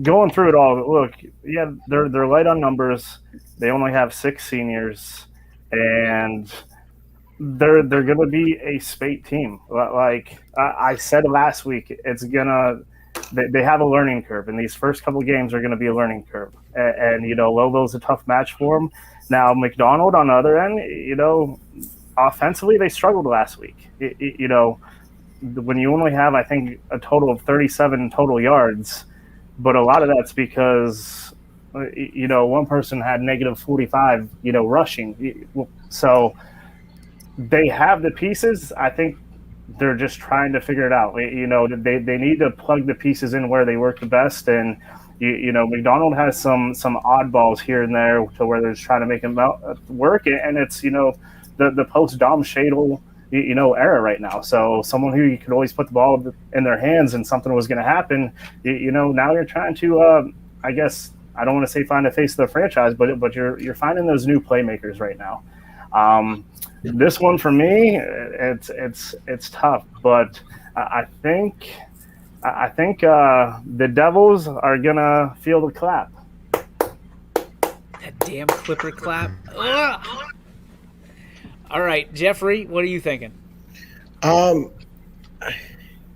Going through it all, look, yeah, they're light on numbers. They only have 6 seniors, and they're going to be a spate team. Like I said last week, they have a learning curve, and these first couple of games are going to be a learning curve. And Lovo's a tough match for them. Now, McDonald on the other end, offensively, they struggled last week. When you only have, I think, a total of 37 total yards, but a lot of that's because, one person had negative 45, rushing. So they have the pieces. I think they're just trying to figure it out. They need to plug the pieces in where they work the best. And, McDonald has some oddballs here and there to where they're just trying to make them work. And it's, the post-Dom Shadle, era right now. So someone who you could always put the ball in their hands and something was going to happen, now you're trying to, I guess, I don't want to say find a face of the franchise, but you're finding those new playmakers right now. This one for me, it's tough, but I think the Devils are gonna feel the clap. That damn Clipper clap. Ugh. All right, Jeffrey, what are you thinking?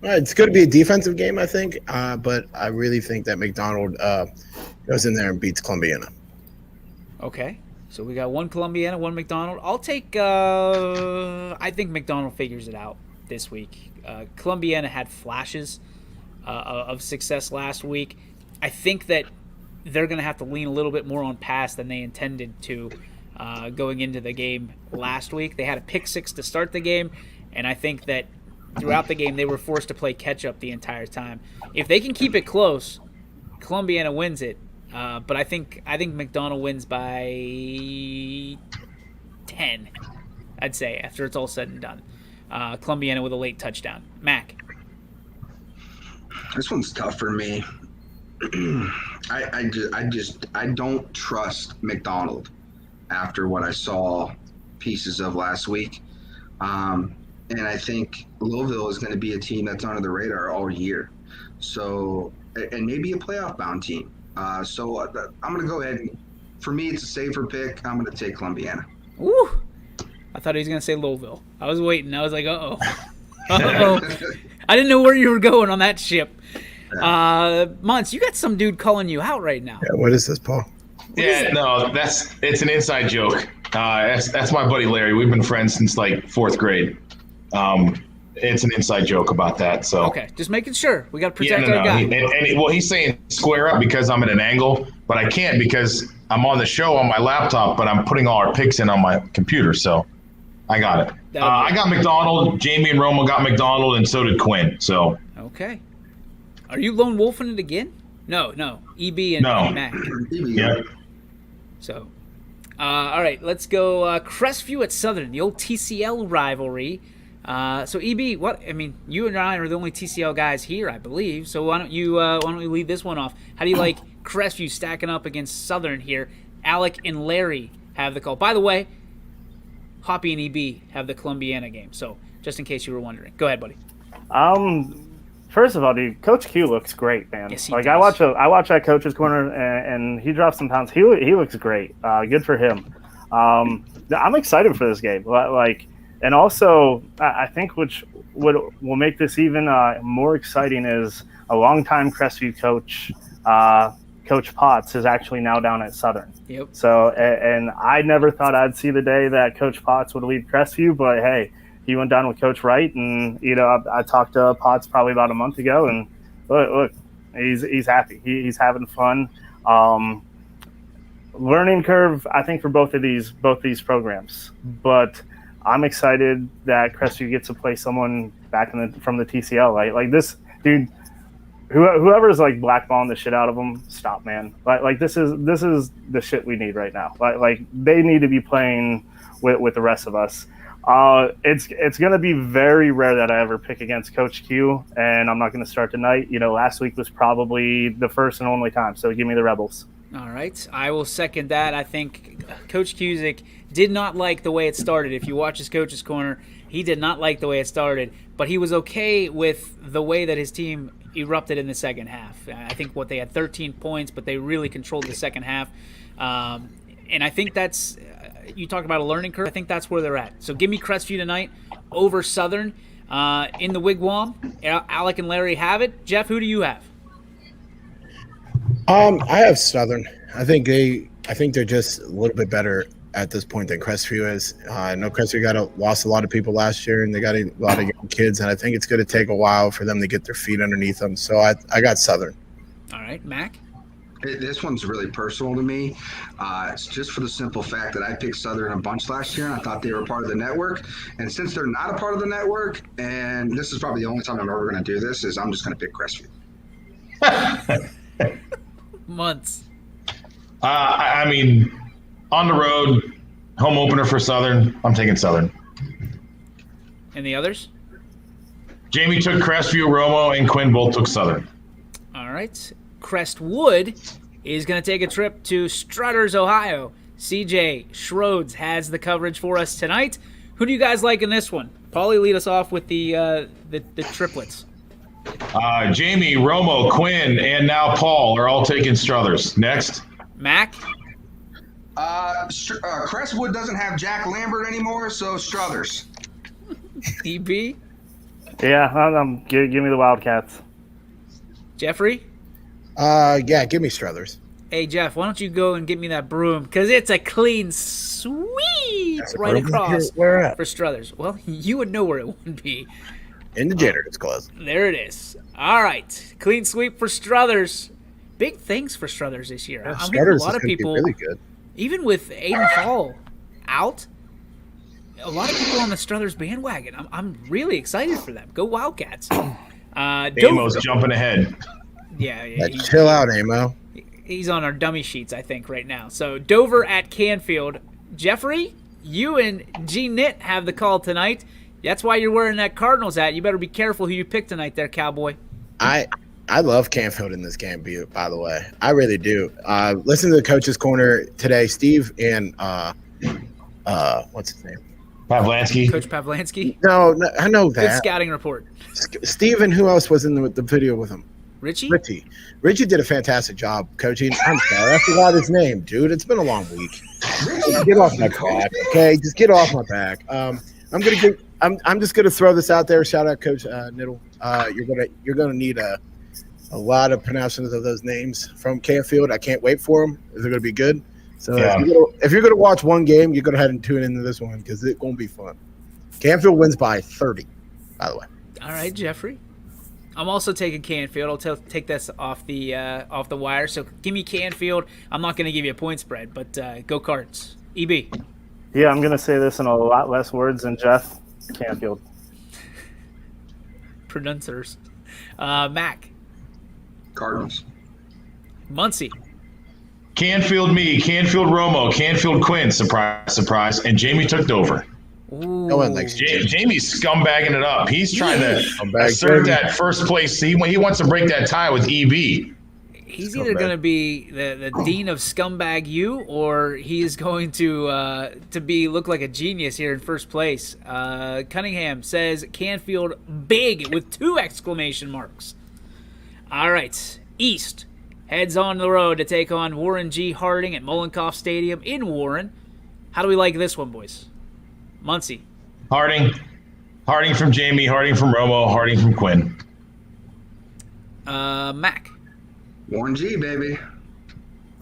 It's going to be a defensive game, I think, but I really think that McDonald goes in there and beats Columbiana. Okay, so we got one Columbiana, one McDonald. I'll take. I think McDonald figures it out this week. Columbiana had flashes of success last week. I think that they're going to have to lean a little bit more on pass than they intended to. Going into the game last week. They had a pick 6 to start the game, and I think that throughout the game they were forced to play catch-up the entire time. If they can keep it close, Columbiana wins it, but I think McDonald wins by 10, I'd say, after it's all said and done. Columbiana with a late touchdown. Mac. This one's tough for me. I don't trust McDonald after what I saw pieces of last week. And I think Louisville is going to be a team that's under the radar all year. So, and maybe a playoff bound team. So I'm going to go ahead and, for me, it's a safer pick. I'm going to take Columbiana. Woo! I thought he was going to say Louisville. I was waiting. I was like, uh-oh. Uh-oh. I didn't know where you were going on that ship. Mons, you got some dude calling you out right now. Yeah, what is this, Paul? Yeah, no, it's an inside joke. That's my buddy Larry. We've been friends since like 4th grade. It's an inside joke about that. So okay, just making sure we got to protect our guy. He's saying square up because I'm at an angle, but I can't because I'm on the show on my laptop, but I'm putting all our picks in on my computer. So I got it. I got McDonald. Jamie and Roma got McDonald, and so did Quinn. So okay, are you lone wolfing it again? No. EB and Mac. Yeah. So, all right, let's go Crestview at Southern, the old TCL rivalry. So, EB, you and I are the only TCL guys here, I believe. So why don't you lead this one off? How do you like Crestview stacking up against Southern here? Alec and Larry have the call. By the way, Hoppy and EB have the Columbiana game. So, just in case you were wondering, go ahead, buddy. First of all, dude, Coach Q looks great, man. Yes, like does. I watch that coach's corner, and he drops some pounds. He looks great. Good for him. I'm excited for this game. And also I think which will make this even more exciting is a longtime Crestview coach, Coach Potts, is actually now down at Southern. Yep. So and I never thought I'd see the day that Coach Potts would leave Crestview, but hey. He went down with Coach Wright, and I talked to Potts probably about a month ago, and look, he's happy. He's having fun. learning curve, I think, for both these programs. But I'm excited that Crestview gets to play someone back from the TCL. Like this dude, whoever's like blackballing the shit out of them, stop, man. Like this is the shit we need right now. Like they need to be playing with the rest of us. It's going to be very rare that I ever pick against Coach Q, and I'm not going to start tonight. Last week was probably the first and only time, so give me the Rebels. All right. I will second that. I think Coach Cusick did not like the way it started. If you watch his Coach's Corner, he did not like the way it started, but he was okay with the way that his team erupted in the second half. I think they had 13 points, but they really controlled the second half. And I think that's you talked about a learning curve. I think that's where they're at. So give me Crestview tonight over Southern in the Wigwam. Alec and Larry have it. Jeff, who do you have? I have Southern. I think they're just a little bit better at this point than Crestview is. I know Crestview lost a lot of people last year, and they got a lot of young kids, and I think it's going to take a while for them to get their feet underneath them. So I got Southern. All right, Mac. This one's really personal to me. It's just for the simple fact that I picked Southern a bunch last year, and I thought they were part of the network. And since they're not a part of the network, and this is probably the only time I'm ever going to do this, is I'm just going to pick Crestview. Months. I mean, on the road, home opener for Southern. I'm taking Southern. And the others? Jamie took Crestview, Romo, and Quinn both took Southern. All right. Crestwood is going to take a trip to Strutters, Ohio. CJ Schroeds has the coverage for us tonight. Who do you guys like in this one? Paulie, lead us off with the triplets. Jamie, Romo, Quinn, and now Paul are all taking Struthers. Next. Mac? Crestwood doesn't have Jack Lambert anymore, so Struthers. DB? Yeah, give me the Wildcats. Jeffrey? Yeah, give me Struthers. Hey, Jeff, why don't you go and get me that broom? Because it's a clean sweep right across where at? for Struthers. Well, you would know where it would be. In the janitor's closet. There it is. All right. Clean sweep for Struthers. Big things for Struthers this year. Yeah, I'm hearing a lot of people, really good. even with Aiden Hall out, a lot of people on the Struthers bandwagon. I'm really excited for them. Go Wildcats. Amo's jumping ahead. Yeah, chill out, Amo. He's on our dummy sheets, I think, right now. So Dover at Canfield. Jeffrey, you and G Knit have the call tonight. That's why you're wearing that Cardinals hat. You better be careful who you pick tonight there, cowboy. I love Canfield in this game, by the way. I really do. Listen to the Coach's Corner today. Steve and what's his name? Pavlansky. Coach Pavlansky? No, I know Good that. scouting report. Steve and who else was in the video with him? Richie? Richie did a fantastic job coaching. I'm sorry, I forgot his name, dude. It's been a long week. Get off my back, okay? Just get off my back. I'm just gonna throw this out there. Shout out Coach Niddle. You're gonna need a lot of pronouncements of those names from Canfield. I can't wait for them. They're gonna be good. So yeah. if you're gonna watch one game, you're gonna head and tune into this one because it's gonna be fun. Canfield wins by 30. By the way. All right, Jeffrey. I'm also taking Canfield. I'll take this off the wire. So give me Canfield. I'm not going to give you a point spread, but go Cards. EB. Yeah, I'm going to say this in a lot less words than Jeff. Canfield. Pronunciers. Mac. Cardinals. Muncie. Canfield me, Canfield Romo, Canfield Quinn, surprise, surprise, and Jamie took Dover. Ooh. No one likes Jamie's scumbagging it up. He's trying to Scumbag assert Jamie. that first place. He wants to break that tie with EB. He's either going to be the dean of scumbag you, or he is going to look like a genius here in first place. Cunningham says Canfield big with 2 exclamation marks. All right, East heads on the road to take on Warren G. Harding at Mullenkoff Stadium in Warren. How do we like this one, boys? Muncie. Harding from Jamie, Harding from Romo, Harding from Quinn. Mac. Warren G, baby.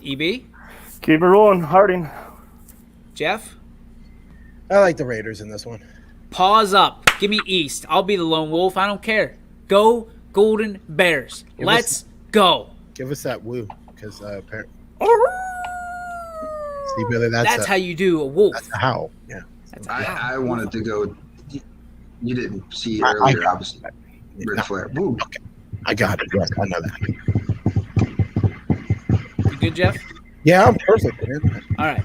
EB. Keep it rolling, Harding. Jeff. I like the Raiders in this one. Pause up. Give me East. I'll be the lone wolf. I don't care. Go Golden Bears. Let's go. Give us that woo, because apparently. See, Billy, That's how you do a wolf. That's a how. Yeah. That's a how. I wanted to go. You didn't see I earlier, got obviously. Ric Flair. Woo. Okay. I got it. Yes, I know that. You good, Jeff? Yeah, I'm perfect, man. All right.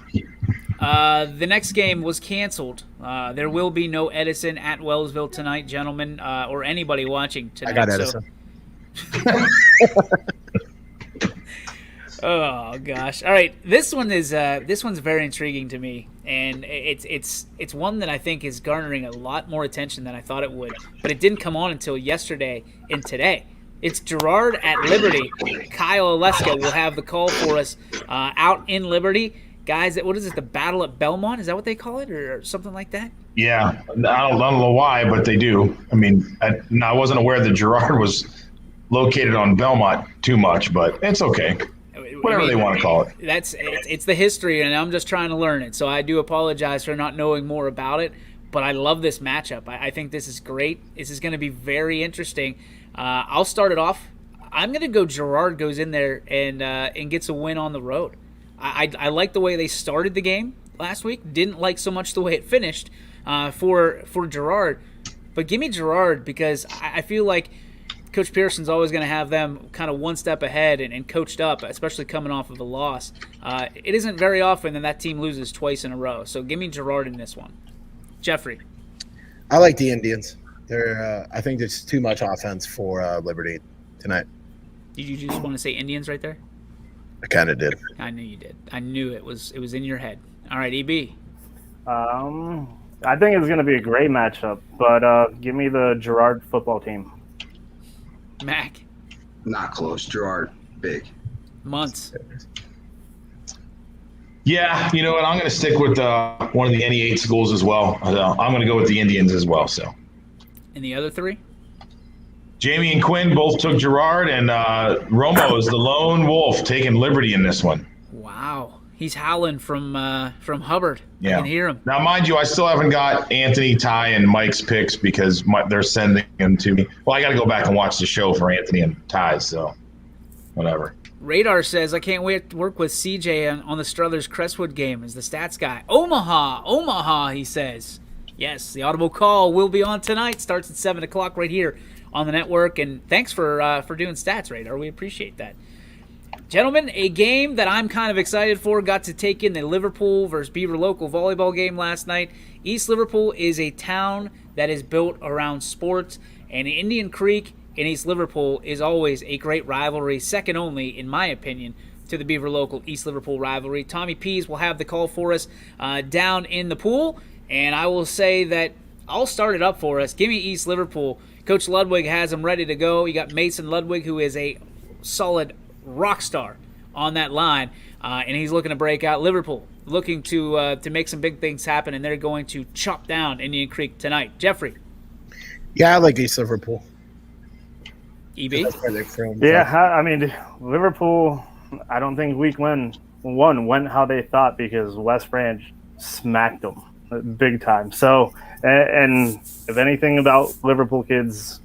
The next game was canceled. There will be no Edison at Wellsville tonight, gentlemen, or anybody watching tonight. I got Edison. Oh gosh! All right, this one's very intriguing to me, and it's one that I think is garnering a lot more attention than I thought it would. But it didn't come on until yesterday and today. It's Girard at Liberty. Kyle Oleska will have the call for us out in Liberty. Guys, what is it? The Battle at Belmont? Is that what they call it, or something like that? Yeah, I don't know why, but they do. I mean, I wasn't aware that Girard was located on Belmont too much, but it's okay. Whatever they want to call it. It's the history, and I'm just trying to learn it. So I do apologize for not knowing more about it, but I love this matchup. I think this is great. This is going to be very interesting. I'll start it off. I'm going to go Girard goes in there and gets a win on the road. I like the way they started the game last week. Didn't like so much the way it finished for Girard. But give me Girard because I feel like Coach Pearson's always going to have them kind of one step ahead and coached up, especially coming off of a loss. It isn't very often that team loses twice in a row. So give me Girard in this one. Jeffrey. I like the Indians. I think there's too much offense for Liberty tonight. Did you just want to say Indians right there? I kind of did. I knew you did. I knew it was in your head. All right, EB. I think it's going to be a great matchup, but give me the Girard football team. Mac. Not close. Girard, big. Months. Yeah, you know what? I'm going to stick with one of the NE8 schools as well. I'm going to go with the Indians as well. So. And the other three? Jamie and Quinn both took Girard, and Romo is the lone wolf taking Liberty in this one. Wow. He's howling from Hubbard. Yeah. I can hear him. Now, mind you, I still haven't got Anthony, Ty, and Mike's picks because they're sending them to me. Well, I got to go back and watch the show for Anthony and Ty's, so whatever. Radar says, I can't wait to work with CJ on the Struthers Crestwood game as the stats guy. Omaha, he says. Yes, the audible call will be on tonight. Starts at 7 o'clock right here on the network. And thanks for doing stats, Radar. We appreciate that. Gentlemen, a game that I'm kind of excited for. Got to take in the Liverpool versus Beaver Local volleyball game last night. East Liverpool is a town that is built around sports, and Indian Creek in East Liverpool is always a great rivalry, second only, in my opinion, to the Beaver Local East Liverpool rivalry. Tommy Pease will have the call for us down in the pool, and I will say that I'll start it up for us. Give me East Liverpool. Coach Ludwig has them ready to go. You got Mason Ludwig, who is a solid rock star on that line, and he's looking to break out. Liverpool looking to make some big things happen, and they're going to chop down Indian Creek tonight. Jeffrey. Yeah, I like East Liverpool. EB? Yeah, I mean, Liverpool, I don't think week one went how they thought because West Branch smacked them big time. So, and if anything about Liverpool kids,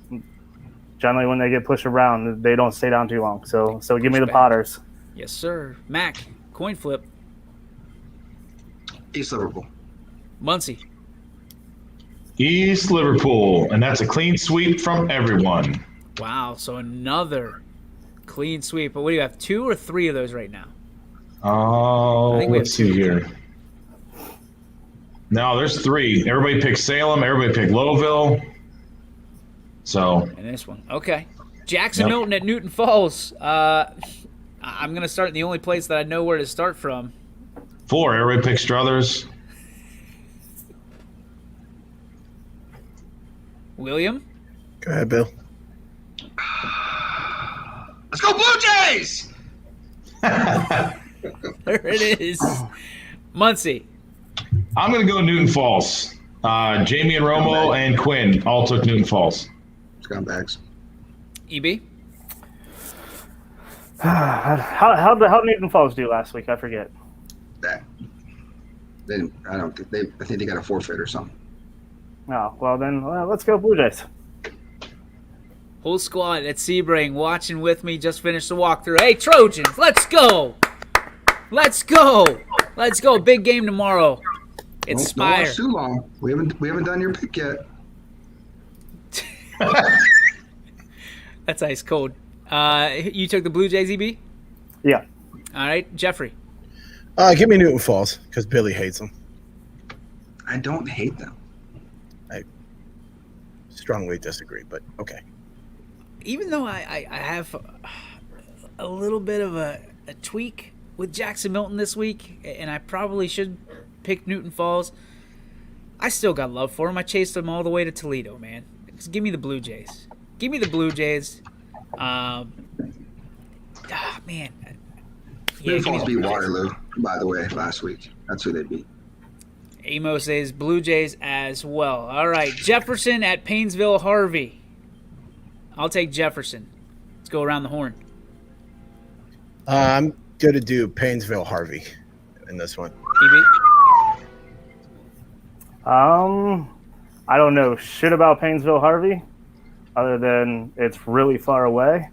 generally when they get pushed around, they don't stay down too long. So give me the Potters. Yes, sir. Mac, coin flip. East Liverpool. Muncie. East Liverpool, and that's a clean sweep from everyone. Wow, so another clean sweep. But what do you have, 2 or 3 of those right now? Oh, let's see here. No, there's 3. Everybody picked Salem. Everybody picked Lowville. So. And this one. Okay. Jackson Milton at Newton Falls. I'm going to start in the only place that I know where to start from. 4. Everybody picked Struthers. William? Go ahead, Bill. Let's go Blue Jays! There it is. Muncie. I'm going to go Newton Falls. Jamie and Romo and Quinn all took Newton Falls. Scumbags. EB? How did Newton Falls do last week? I forget. That. I think they got a forfeit or something. Oh, well then, let's go Blue Jays. Whole squad at Sebring watching with me. Just finished the walkthrough. Hey, Trojans, let's go. Let's go. Let's go. Big game tomorrow. It's Don't Spire. watch too long. We haven't done your pick yet. That's ice cold. You took the Blue Jays, EB? Yeah. All right, Jeffrey. Give me Newton Falls because Billy hates them. I don't hate them. I strongly disagree, but okay. Even though I have a little bit of a tweak with Jackson Milton this week, and I probably should pick Newton Falls, I still got love for him. I chased him all the way to Toledo, man. Just give me the Blue Jays. Give me the Blue Jays. Man. Newton Falls beat Waterloo, by the way, last week. That's who they beat. Amos says Blue Jays as well. All right, Jefferson at Painesville Harvey. I'll take Jefferson. Let's go around the horn. I'm going to do Painesville Harvey in this one. EB? I don't know shit about Painesville Harvey other than it's really far away.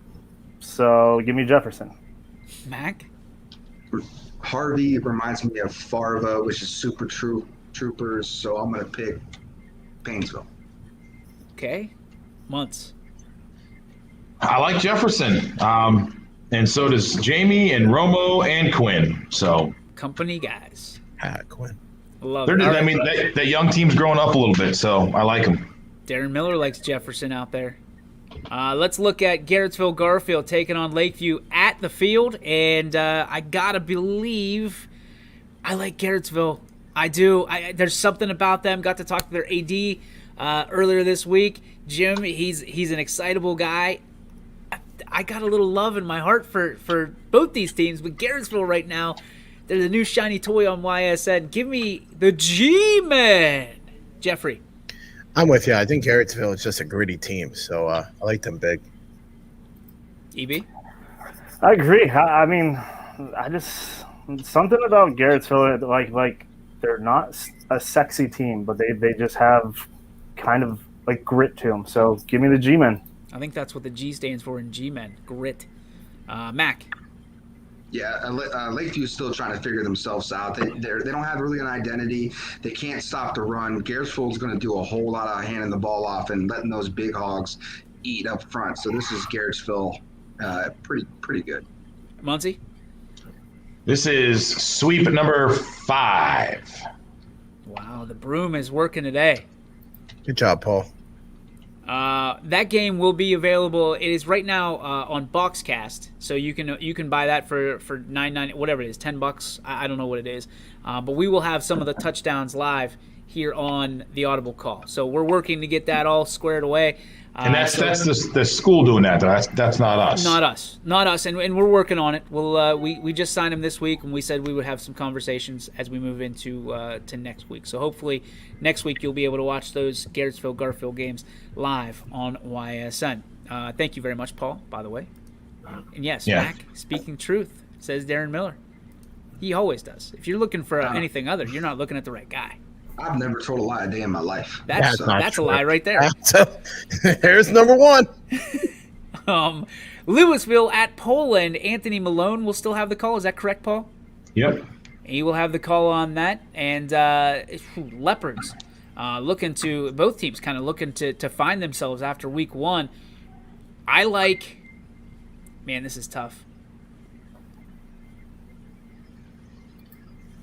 So give me Jefferson. Mac? Harvey reminds me of Farva, which is Super Troopers, so I'm going to pick Painesville. Okay. Months. I like Jefferson. And so does Jamie and Romo and Quinn. So Company guys. Quinn. Love they're it. just, I mean, that young team's growing up a little bit, so I like them. Darren Miller likes Jefferson out there. Let's look at Garrettsville Garfield taking on Lakeview at the field. And I got to believe I like Garrettsville. I do. There's something about them. Got to talk to their AD earlier this week. Jim, he's an excitable guy. I got a little love in my heart for both these teams. But Garrettsville right now, they're the new shiny toy on YSN. Give me the G-Men. Jeffrey. I'm with you. I think Garrettsville is just a gritty team, so I like them big. EB? I agree. I mean, I just something about Garrettsville, like they're not a sexy team, but they just have kind of like grit to them. So give me the G-Men. I think that's what the G stands for in G-Men. Grit. Mac. Yeah, Lakeview's still trying to figure themselves out. They don't have really an identity. They can't stop the run. Garrettsville's going to do a whole lot of handing the ball off and letting those big hogs eat up front. So this is Garrettsville, pretty good. Muncie? This is sweep number 5. Wow, the broom is working today. Good job, Paul. That game will be available. It is right now on Boxcast, so you can buy that for $9.99, whatever it is, $10. I don't know what it is, but we will have some of the touchdowns live here on the Audible Call. So we're working to get that all squared away. And that's the school doing that, though. That's not us. Not us, and we're working on it. We'll we just signed him this week, and we said we would have some conversations as we move into to next week. So hopefully next week you'll be able to watch those Garrettsville Garfield games live on YSN. Thank you very much, Paul. By the way, and yes, Yeah. Mac speaking truth, says Darren Miller. He always does. If you're looking for anything other, you're not looking at the right guy. I've never told a lie a day in my life. That's a lie right there. There's number 1. Louisville at Poland. Anthony Malone will still have the call. Is that correct, Paul? Yep. He will have the call on that. And Leopards both teams kind of looking to find themselves after week 1. I like, man, this is tough.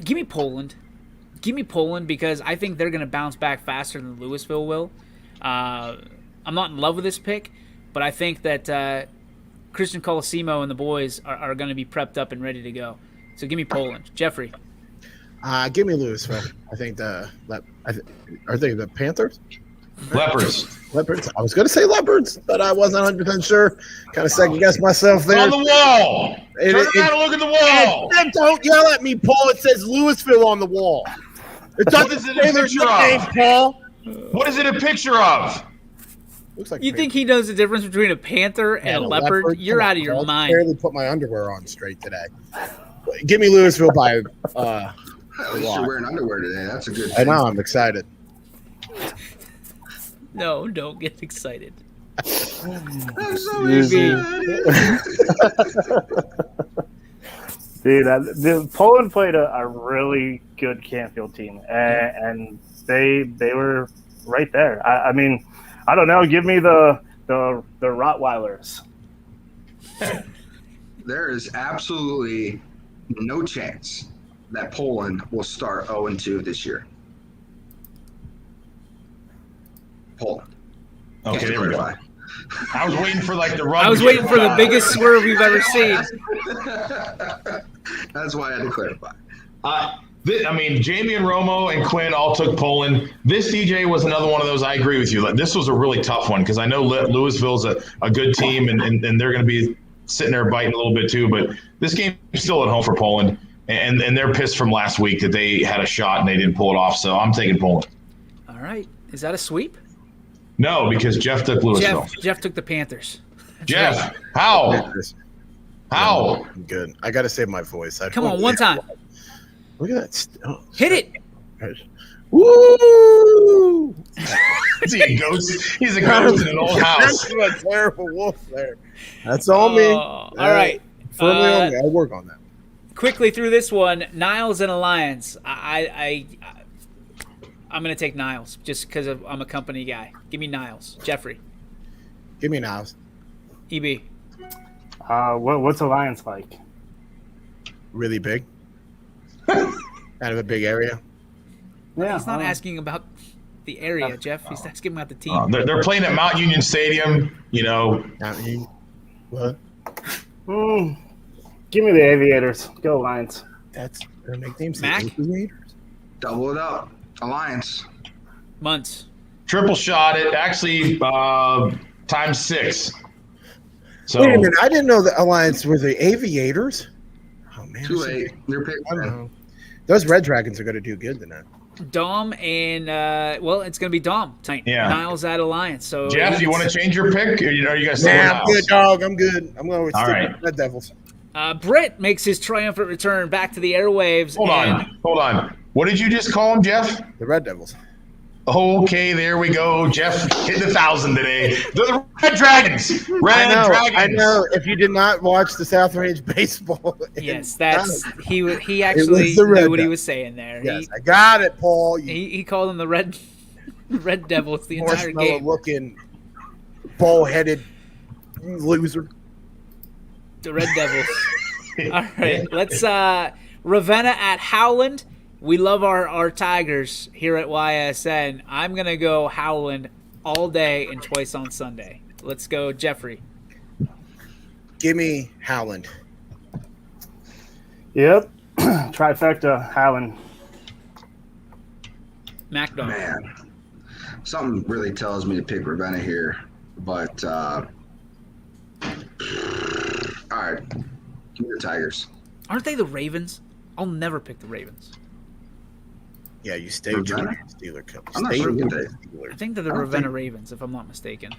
Give me Poland. Give me Poland because I think they're going to bounce back faster than Louisville will. I'm not in love with this pick, but I think that Christian Colosimo and the boys are going to be prepped up and ready to go. So give me Poland. Jeffrey. Give me Louisville. I think are they the Panthers? Leopards. Leopards. I was going to say Leopards, but I wasn't 100% sure. Kind of second-guessed myself there. On the wall. Turn around and look at the wall. Don't yell at me, Paul. It says Louisville on the wall. It doesn't is it a say their picture name, of? Paul. What is it a picture of? Looks like You think he knows the difference between a panther and a leopard? You're Come out on, of your Paul. mind. Barely put my underwear on straight today. Give me Louisville by At least you're wearing underwear today. That's a good I thing. know. I'm excited. No, don't get excited. I'm so Easy. excited. Dude, Poland played a really good Canfield team, and they were right there. I mean, I don't know. Give me the Rottweilers. There is absolutely no chance that Poland will start 0-2 this year. Poland. Okay, there we go. I was waiting for like the run. I was waiting for the biggest swerve we've ever seen. That's why I had to clarify. I mean, Jamie and Romo and Quinn all took Poland. This DJ was another one of those. I agree with you. Like, this was a really tough one because I know Louisville's a good team and they're going to be sitting there biting a little bit too. But this game's still at home for Poland, and they're pissed from last week that they had a shot and they didn't pull it off. So I'm taking Poland. All right. Is that a sweep? No, because Jeff took Louisville. Jeff took the Panthers. Jeff, right. How? I'm good. I got to save my voice. Come on, one time. Look at that. Hit it. Woo! He's a ghost in an old house. That's a terrible wolf there. That's all me. All right. Firmly on me. I'll work on that. Quickly through this one, Niles and Alliance. I'm going to take Niles just because I'm a company guy. Give me Niles. Jeffrey. Give me Niles. EB. What's Alliance like? Really big. Kind of a big area. Yeah, He's not asking about the area, Jeff. He's asking about the team. They're playing at Mount Union Stadium, you know. What? Give me the Aviators. Go Lions. That's their nicknames. Mac? The Aviators. Double it up. Alliance. Months. Triple shot it. Actually, times 6. So, wait a minute. I didn't know the Alliance were the Aviators. Oh, man. Too late. They're picked. I don't know. Those Red Dragons are going to do good tonight. Dom and, it's going to be Dom tonight. Yeah. Niles at Alliance. So Jeff, you want to change your pick? Or are you guys staying I'm good, dog. I'm good. I'm going with Red Devils. Britt makes his triumphant return back to the airwaves. Hold on. What did you just call them, Jeff? The Red Devils. Okay, there we go. Jeff hit the 1,000 today. The Red Dragons. Dragons. I know. If you did not watch the South Range baseball. Yes, he actually knew what he was saying there. Yes, I got it, Paul. He called them the Red Devils the entire game. Looking, ball-headed loser. The Red Devils. All right, let's Ravenna at Howland. We love our Tigers here at YSN. I'm going to go Howland all day and twice on Sunday. Let's go, Jeffrey. Give me Howland. Yep. Trifecta, Howland. MacDonald. Man. Something really tells me to pick Ravenna here. But, all right. Give me the Tigers. Aren't they the Ravens? I'll never pick the Ravens. Yeah, you stay with Ravenna? Steeler Cup. I'm not sure what they. I think they're the Ravenna Ravens, if I'm not mistaken.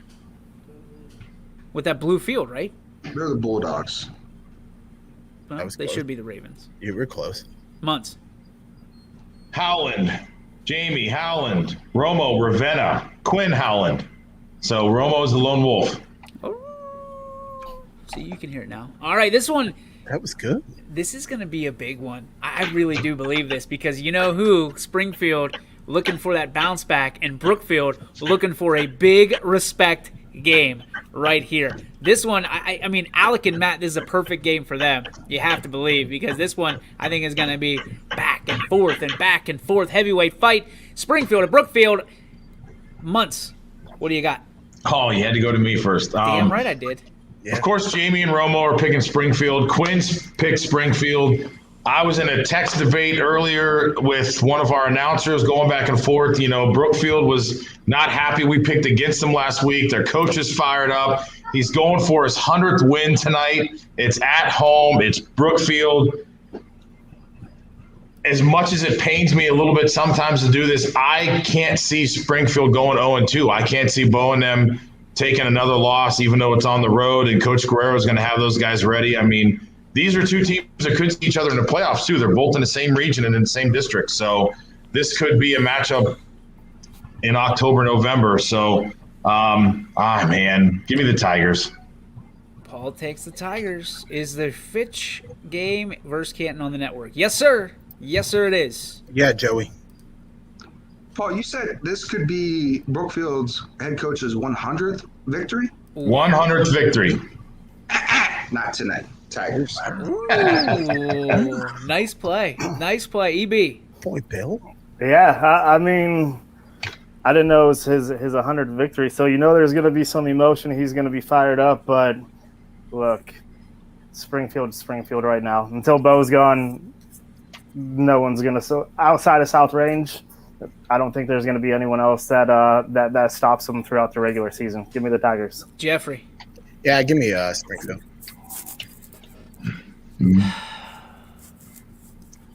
With that blue field, right? They're the Bulldogs. Well, they should be the Ravens. You were close. Months. Howland. Jamie Howland. Romo Ravenna. Quinn Howland. So Romo's the lone wolf. Oh. See, you can hear it now. All right, this one. That was good. This is going to be a big one. I really do believe this because you know who? Springfield looking for that bounce back and Brookfield looking for a big respect game right here. This one, I mean, Alec and Matt, this is a perfect game for them. You have to believe because this one I think is going to be back and forth, heavyweight fight. Springfield and Brookfield. Months. What do you got? Oh, you had to go to me first. Damn right I did. Yeah. Of course, Jamie and Romo are picking Springfield. Quinn's picked Springfield. I was in a text debate earlier with one of our announcers going back and forth. You know, Brookfield was not happy we picked against them last week. Their coach is fired up. He's going for his 100th win tonight. It's at home. It's Brookfield. As much as it pains me a little bit sometimes to do this, I can't see Springfield going 0-2. I can't see Bo and them taking another loss, even though it's on the road, and Coach Guerrero is going to have those guys ready. I mean, these are two teams that could see each other in the playoffs, too. They're both in the same region and in the same district. So this could be a matchup in October, November. So, man, give me the Tigers. Paul takes the Tigers. Is the Fitch game versus Canton on the network? Yes, sir. Yes, sir, it is. Yeah, Joey. Paul, you said this could be Brookfield's head coach's 100th victory? 100th victory. Not tonight. Tigers. Ooh, nice play. Nice play. EB. Boy, Bill. Yeah, I mean, I didn't know it was his 100th victory, so there's going to be some emotion. He's going to be fired up, but look, Springfield right now. Until Bo's gone, no one's going to. So outside of South Range, I don't think there's going to be anyone else that stops them throughout the regular season. Give me the Tigers. Jeffrey. Yeah, give me Springfield.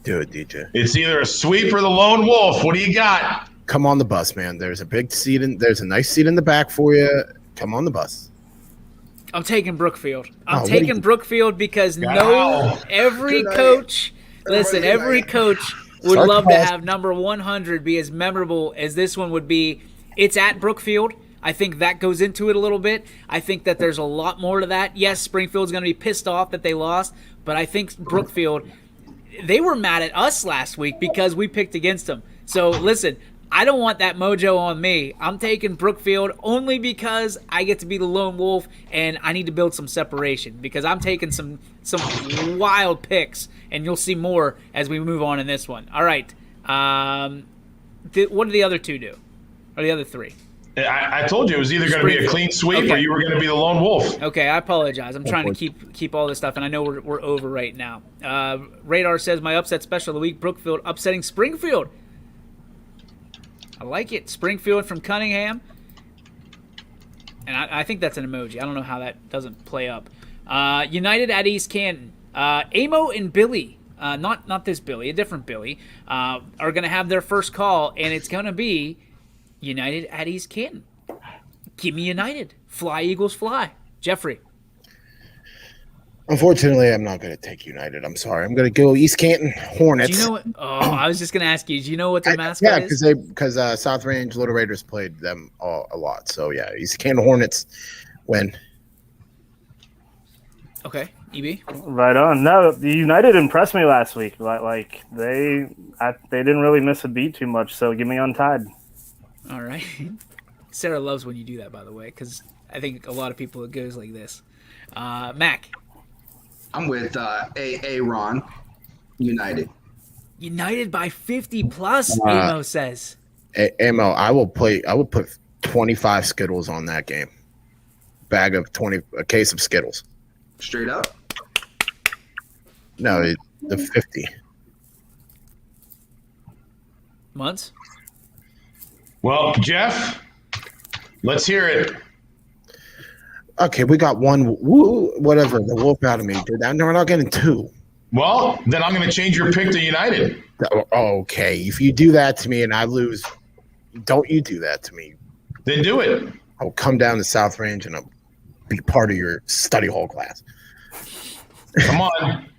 Do it, DJ. It's either a sweep or the lone wolf. What do you got? Come on the bus, man. There's a nice seat in the back for you. Come on the bus. I'm taking Brookfield. I'm Oh, taking Brookfield because every coach would Start love to calls. have number 100 be as memorable as this one would be. It's at Brookfield. I think that goes into it a little bit. I think that there's a lot more to that. Yes, Springfield's going to be pissed off that they lost, but I think Brookfield, they were mad at us last week because we picked against them. So listen, I don't want that mojo on me. I'm taking Brookfield only because I get to be the lone wolf and I need to build some separation because I'm taking some wild picks, and you'll see more as we move on in this one. All right. What do the other two do? Or the other three? I told you it was either going to be a clean sweep or you were going to be the lone wolf. Okay, I apologize. I'm trying to keep all this stuff, and I know we're over right now. Radar says my upset special of the week, Brookfield upsetting Springfield. I like it. Springfield from Cunningham. And I think that's an emoji. I don't know how that doesn't play up. United at East Canton. Amo and Billy, not this Billy, a different Billy, are going to have their first call, and it's going to be United at East Canton. Give me United. Fly, Eagles, fly. Jeffrey. Unfortunately, I'm not going to take United. I'm sorry. I'm going to go East Canton Hornets. Do you know what? Oh, I was just going to ask you. Do you know what their mascot is? Yeah, because South Range Little Raiders played them a lot. So, yeah, East Canton Hornets win. Okay. EB? Right on. No, the United impressed me last week. Like they didn't really miss a beat too much, so give me Untied. All right. Sarah loves when you do that, by the way, because I think a lot of people, it goes like this. Mac. I'm with Ron. United. United by 50 plus, Amo says. Amo, I will put 25 Skittles on that game. A case of Skittles. Straight up? No, the 50. Months? Well, Jeff, let's hear it. Okay, we got one. Whatever, the wolf out of me. Dude, we're not getting two. Well, then I'm going to change your pick to United. Okay, if you do that to me and I lose, don't you do that to me. Then do it. I'll come down to South Range and I'll be part of your study hall class. Come on.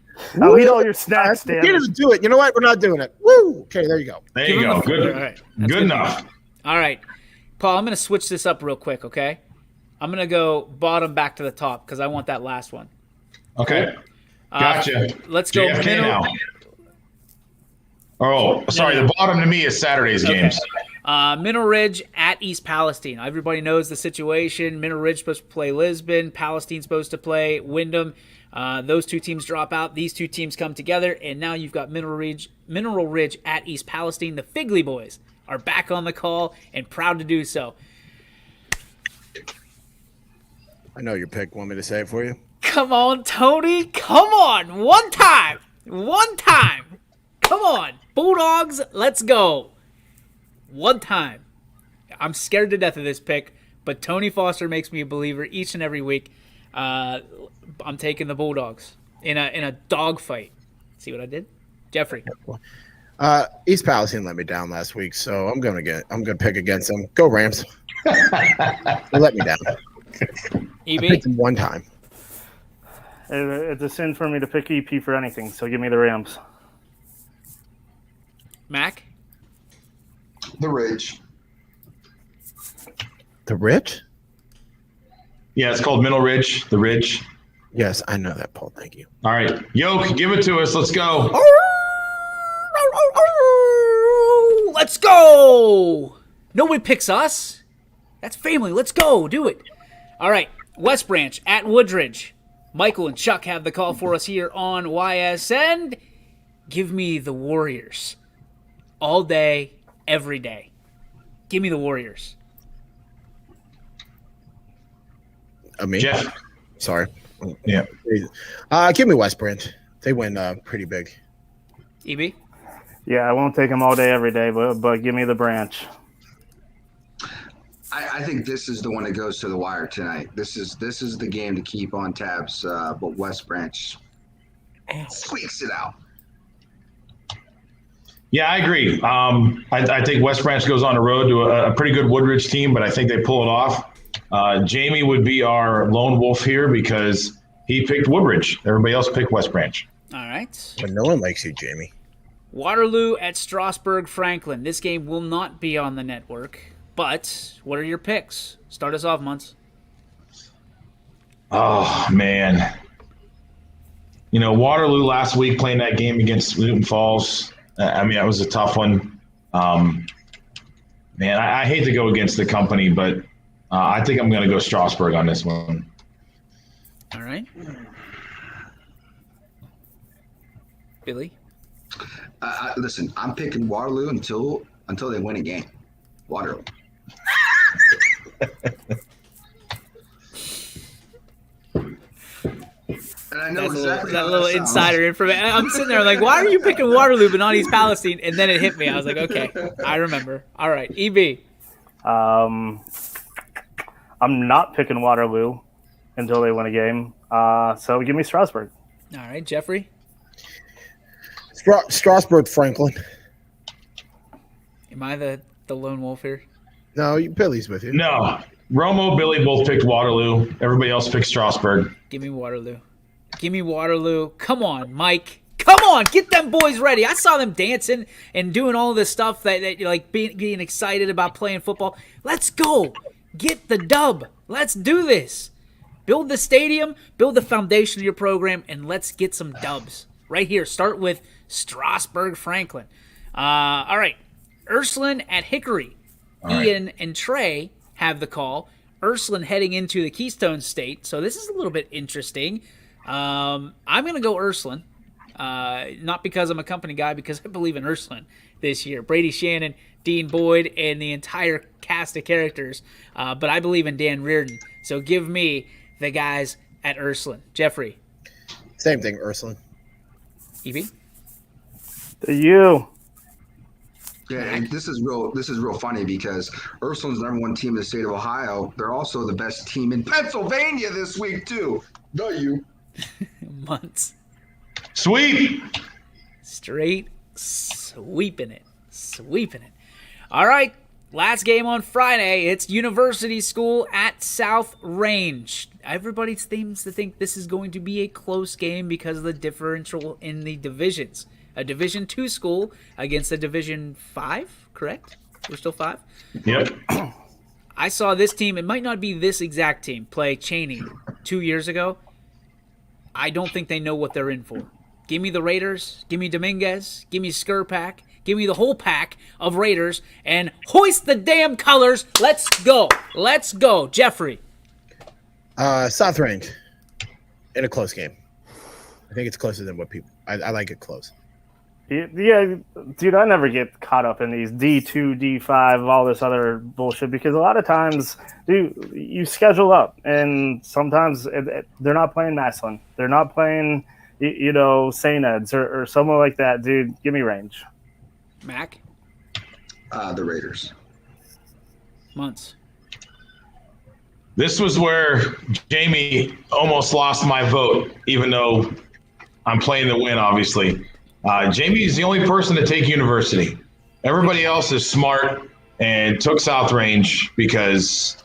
I'll eat all your snacks, Dan. You didn't do it. You know what? We're not doing it. Woo! Okay, there you go. There you go. Good. All right. Good enough. All right. Paul, I'm going to switch this up real quick, okay? I'm going to go bottom back to the top because I want that last one. Okay. Gotcha. Let's go JFK middle. now. Oh, sorry. The bottom to me is Saturday's games. Mineral Ridge at East Palestine. Everybody knows the situation. Mineral Ridge supposed to play Lisbon. Palestine's supposed to play Wyndham. Those two teams drop out. These two teams come together, and now you've got Mineral Ridge at East Palestine. The Figley boys are back on the call and proud to do so. I know your pick. Want me to say it for you? Come on, Tony. Come on. One time. Come on. Bulldogs, let's go. One time. I'm scared to death of this pick, but Tony Foster makes me a believer each and every week. I'm taking the Bulldogs in a dog fight. See what I did? Jeffrey. East Palestine let me down last week, so I'm gonna pick against them. Go Rams. They let me down. EB? I picked them one time. It's a sin for me to pick EP for anything, so give me the Rams. Mac? The Ridge. The Rich? Yeah, it's called Middle Ridge. The Ridge. Yes, I know that, Paul. Thank you. All right. Yoke, give it to us. Let's go. Let's go. Nobody picks us. That's family. Let's go. Do it. All right. West Branch at Woodridge. Michael and Chuck have the call for us here on YSN. Give me the Warriors. All day, every day. Give me the Warriors. Me? Jeff. Sorry. Yeah. Give me West Branch. They win pretty big. EB? Yeah, I won't take them all day, every day, but give me the Branch. I think this is the one that goes to the wire tonight. This is the game to keep on tabs, but West Branch squeaks it out. Yeah, I agree. I think West Branch goes on the road to a pretty good Woodridge team, but I think they pull it off. Jamie would be our lone wolf here because he picked Woodridge. Everybody else picked West Branch. All right. But no one likes you, Jamie. Waterloo at Strasburg Franklin. This game will not be on the network, but what are your picks? Start us off, Muntz. Oh, man. You know, Waterloo last week playing that game against Newton Falls. I mean, that was a tough one. Man, I hate to go against the company, but I think I'm going to go Strasburg on this one. All right. Billy? Listen, I'm picking Waterloo until they win a game. Waterloo. And I know exactly that little insider information. I'm sitting there like, why are you picking Waterloo but not East Palestine? And then it hit me. I was like, okay, I remember. All right, EB. I'm not picking Waterloo until they win a game. So give me Strasburg. All right, Jeffrey. Strasburg Franklin. Am I the lone wolf here? No, Billy's with you. No. Romo, Billy both picked Waterloo. Everybody else picked Strasburg. Give me Waterloo. Give me Waterloo. Come on, Mike. Come on, get them boys ready. I saw them dancing and doing all this stuff that like being excited about playing football. Let's go. Get the dub. Let's do this. Build the stadium, build the foundation of your program, and let's get some dubs. Right here. Start with Strasburg Franklin. All right. Ursuline at Hickory. All Ian right. And Trey have the call. Ursuline heading into the Keystone State. So this is a little bit interesting. I'm going to go Ursuline. Not because I'm a company guy, because I believe in Ursuline this year. Brady Shannon, Dean Boyd, and the entire cast of characters. But I believe in Dan Reardon. So give me the guys at Ursuline. Jeffrey. Same thing, Ursuline. Evie? The U. Yeah, and this is real funny because Ursuline's #1 team in the state of Ohio. They're also the best team in Pennsylvania this week too. The U. Months. Sweep. Straight sweeping it. Sweeping it. All right. Last game on Friday. It's University School at South Range. Everybody seems to think this is going to be a close game because of the differential in the divisions. A Division II school against a Division 5, correct? We're still 5? Yep. I saw this team, it might not be this exact team, play Cheney 2 years ago. I don't think they know what they're in for. Give me the Raiders, give me Dominguez, give me Skirpack, give me the whole pack of Raiders, and hoist the damn colors. Let's go. Let's go. Jeffrey. South Range in a close game. I think it's closer than what people. I like it close. Yeah, dude, I never get caught up in these D2, D5, all this other bullshit because a lot of times, dude, you schedule up and sometimes they're not playing Massillon. They're not playing, St. Ed's or someone like that. Dude, give me range. Mac? The Raiders. Months. This was where Jamie almost lost my vote, even though I'm playing the win, obviously. Jamie is the only person to take University. Everybody else is smart and took South Range because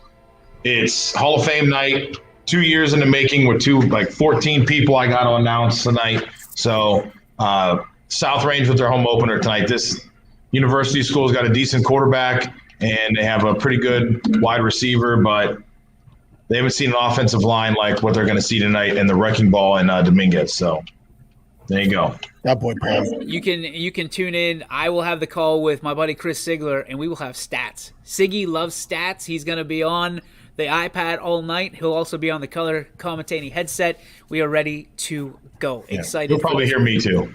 it's Hall of Fame night, 2 years in the making with 14 people I got to announce tonight. So South Range with their home opener tonight. This University school's got a decent quarterback and they have a pretty good wide receiver, but they haven't seen an offensive line like what they're going to see tonight in the wrecking ball and Dominguez. So there you go. That boy Paul. You can tune in. I will have the call with my buddy Chris Sigler, and we will have stats. Siggy loves stats. He's going to be on the iPad all night. He'll also be on the color commentating headset. We are ready to go. Excited. You'll probably hear me too.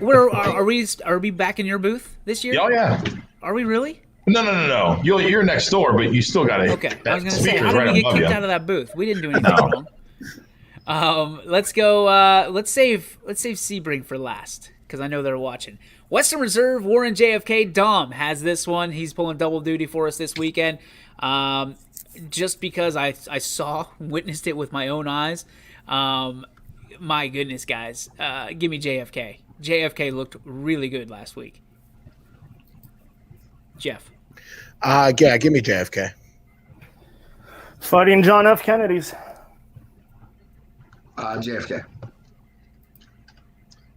Are we back in your booth this year? Oh yeah. Are we really? No. You're next door, but you still got to. Okay. I was going to say, how did we get kicked out of that booth? We didn't do anything wrong. Let's go. Let's save Sebring for last because I know they're watching. Western Reserve, Warren JFK. Dom has this one. He's pulling double duty for us this weekend. Just because I witnessed it with my own eyes. My goodness, guys. Give me JFK. JFK looked really good last week. Jeff. Yeah, give me JFK. Fighting John F. Kennedy's. JFK.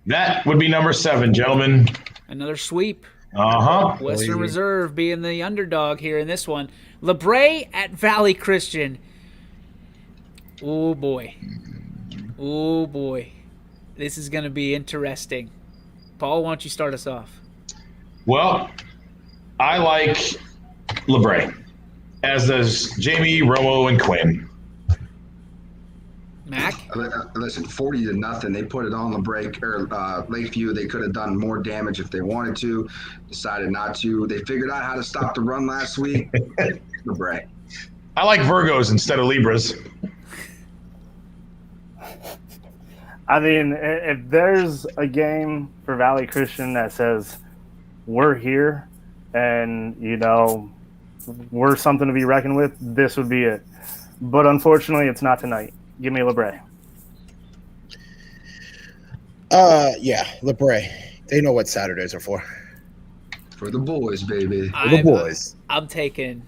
That would be number 7, gentlemen. Another sweep. Western Reserve being the underdog here in this one. LeBray at Valley Christian. Oh, boy. This is going to be interesting. Paul, why don't you start us off? Well, I like LeBray, as does Jamie, Romo, and Quinn. Mac? Listen, 40-0. They put it on the break or Lakeview. They could have done more damage if they wanted to. Decided not to. They figured out how to stop the run last week. LeBray. I like Virgos instead of Libras. I mean, if there's a game for Valley Christian that says we're here and, we're something to be reckoned with, this would be it. But unfortunately, it's not tonight. Give me LeBray. Yeah, LeBray. They know what Saturdays are for. For the boys, baby. For the boys. I'm taking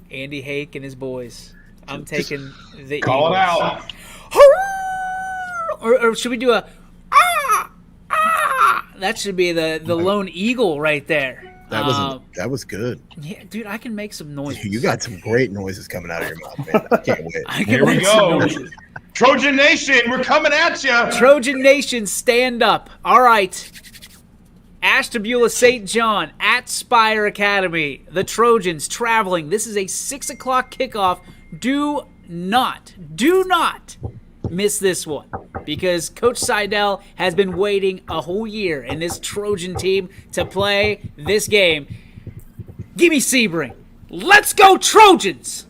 Andy Hake and his boys. I'm taking the Call Eagles. it out. Or should we do a That should be the lone eagle right there. That was good. Yeah, dude, I can make some noises. You got some great noises coming out of your mouth, man. I can't wait. Here we go. Trojan Nation, we're coming at you. Trojan Nation, stand up. All right. Ashtabula St. John at Spire Academy. The Trojans traveling. This is a 6 o'clock kickoff. Do not miss this one because Coach Seidel has been waiting a whole year in this Trojan team to play this game. Give me Sebring. Let's go Trojans!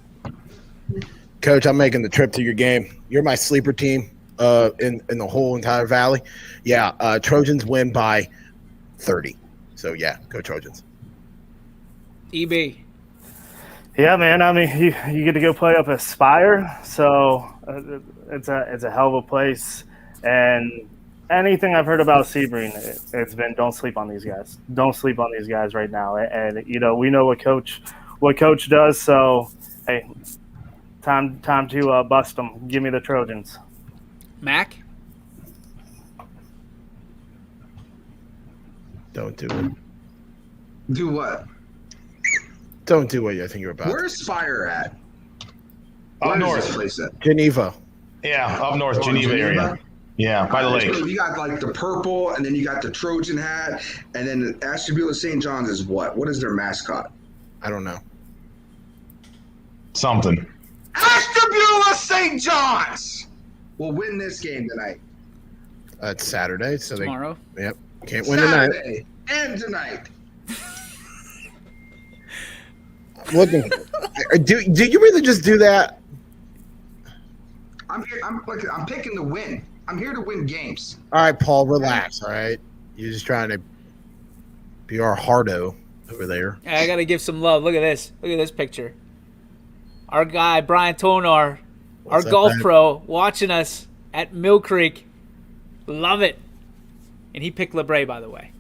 Coach, I'm making the trip to your game. You're my sleeper team in the whole entire valley. Yeah, Trojans win by 30. So, yeah, go Trojans. EB. Yeah, man. I mean, you get to go play up at Spire, so it's a hell of a place. And anything I've heard about Sebring, it's been don't sleep on these guys. Don't sleep on these guys right now. And we know what coach does. So hey, time to bust them. Give me the Trojans. Mac. Don't do it. Do what? Don't do what you think you're about. Where's Spire at? Up Where north. is this place at? Geneva. Yeah, up north, Geneva area. Yeah, by the lake. So you got like the purple, and then you got the Trojan hat, and then Ashtabula St. John's is what? What is their mascot? I don't know. Something. Ashtabula St. John's will win this game tonight. It's Saturday, so Tomorrow. Yep. Can't win tonight. Saturday and tonight. Looking. Do you really just do that? I'm here. I'm picking to win. I'm here to win games. All right, Paul, relax. All right, you're just trying to be our hardo over there. I gotta give some love. Look at this. Look at this picture. Our guy Brian Tonar, our golf pro, watching us at Mill Creek. Love it. And he picked LeBray, by the way.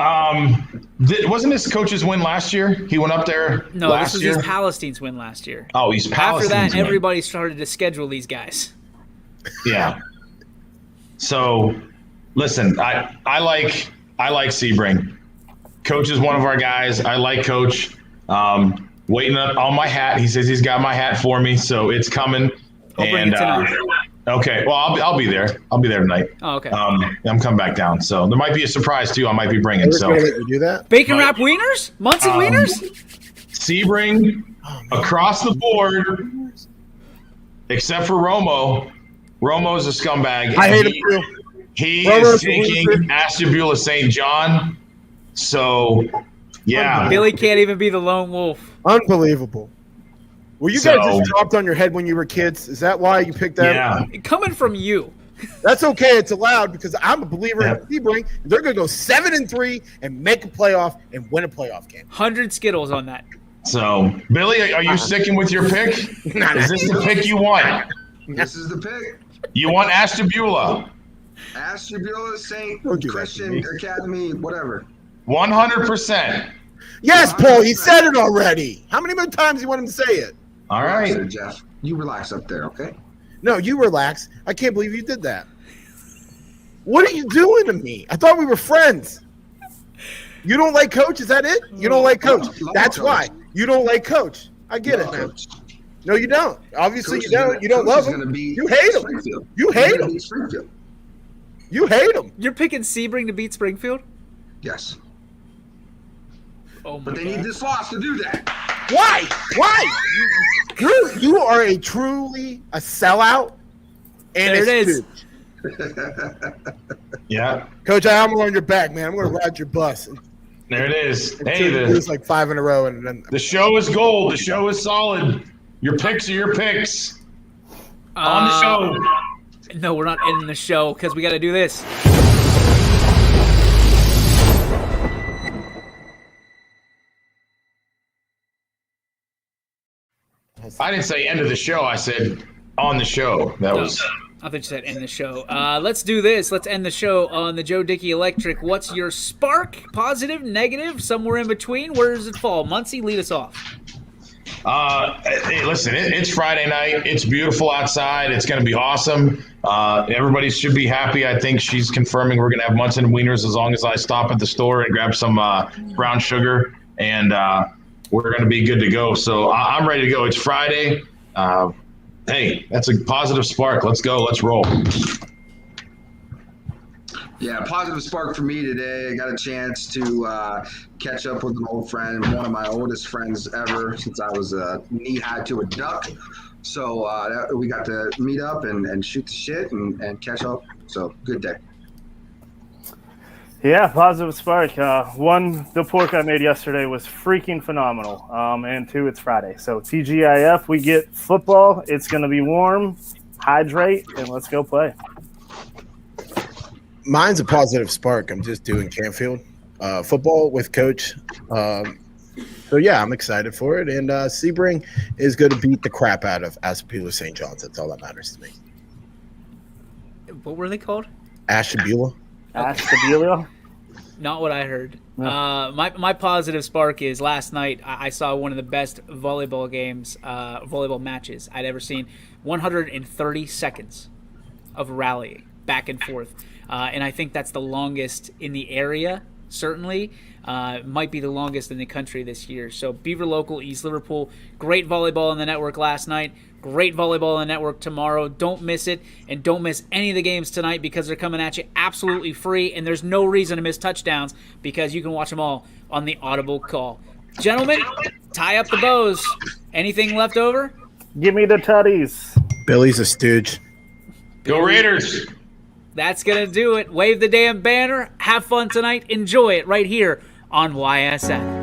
Wasn't this coach's win last year? He went up there No, last this was year? East Palestine's win last year. Oh, East After Palestine's that, win. everybody started to schedule these guys. Yeah. So, listen, I like Sebring Coach is one of our guys. I like Coach. Waiting on my hat. He says he's got my hat for me, so it's coming. I'll bring it tonight. Okay, well, I'll be there. I'll be there tonight. Oh, okay. I'm coming back down, so there might be a surprise too. I might be bringing. So Let you do that. Bacon wrap wieners, Muncie wieners. Sebring across the board, except for Romo. Romo's a scumbag. I hate him too. He Romo's is taking Ashtabula St. John. So, yeah. Billy can't even be the lone wolf. Unbelievable. Were you guys just dropped on your head when you were kids? Is that why you picked that? Yeah. Coming from you. That's okay. It's allowed because I'm a believer in Sebring. They're going to go 7-3 and make a playoff and win a playoff game. 100 Skittles on that. So, Billy, are you sticking with your pick? Is this the pick you want? This is the pick. You want Ashtabula? Ashtabula St. Don't do that to Christian me. Academy, whatever. 100%. Yes, Paul. He said it already. How many more times do you want him to say it? All Relax right. there, Jeff. You relax up there, okay? No, you relax. I can't believe you did that. What are you doing to me? I thought we were friends. You don't like Coach? Is that it? You don't like Coach. Love That's Coach. why. You don't like Coach. I get Love it, man. Coach. No, you don't. Obviously, Coach you don't. You don't love Coach is gonna him. beat You hate him. Springfield. You He's hate gonna him. beat Springfield. You hate him. You're picking Sebring to beat Springfield? Yes. Oh my But they God. need this loss to do that. Why? Why? You are a truly a sellout. And There a it is. stooge. Yeah, Coach, I'm on your back, man. I'm going to ride your bus. there it is. Until Hey, you lose like 5 in a row, and then the show is gold. The show is solid. Your picks are your picks. On the show. No, we're not ending the show because we got to do this. I didn't say end of the show. I said on the show. That was. I thought you said end the show. Let's do this. Let's end the show on the Joe Dickey Electric. What's your spark? Positive, negative, somewhere in between? Where does it fall? Muncie, lead us off. Hey, listen, it's Friday night. It's beautiful outside. It's going to be awesome. Everybody should be happy. I think she's confirming we're going to have Munson wieners as long as I stop at the store and grab some brown sugar, and we're going to be good to go. So I'm ready to go. It's Friday. Hey, that's a positive spark. Let's go. Let's roll. Yeah, positive spark for me today. I got a chance to catch up with an old friend, one of my oldest friends ever since I was knee-high to a duck. So we got to meet up and shoot the shit and catch up. So good day. Yeah, positive spark. One, the pork I made yesterday was freaking phenomenal. And two, it's Friday. So TGIF, we get football. It's going to be warm. Hydrate, and let's go play. mine's a positive spark. I'm just doing Canfield football with Coach. So, yeah, I'm excited for it. And Sebring is going to beat the crap out of Ashtabula St. John's. That's all that matters to me. What were they called? Ashtabula. Ashtabula. Not what I heard. My positive spark is last night I saw one of the best volleyball games, volleyball matches I'd ever seen. 130 seconds of rallying back and forth. And I think that's the longest in the area, certainly. Might be the longest in the country this year. So Beaver Local, East Liverpool, great volleyball on the network last night. Great volleyball on the network tomorrow. Don't miss it, and don't miss any of the games tonight because they're coming at you absolutely free, and there's no reason to miss touchdowns because you can watch them all on the Audible call. Gentlemen, tie up the bows. Anything left over? Give me the tutties. Billy's a stooge. Go Raiders! That's going to do it. Wave the damn banner. Have fun tonight. Enjoy it right here on YSN.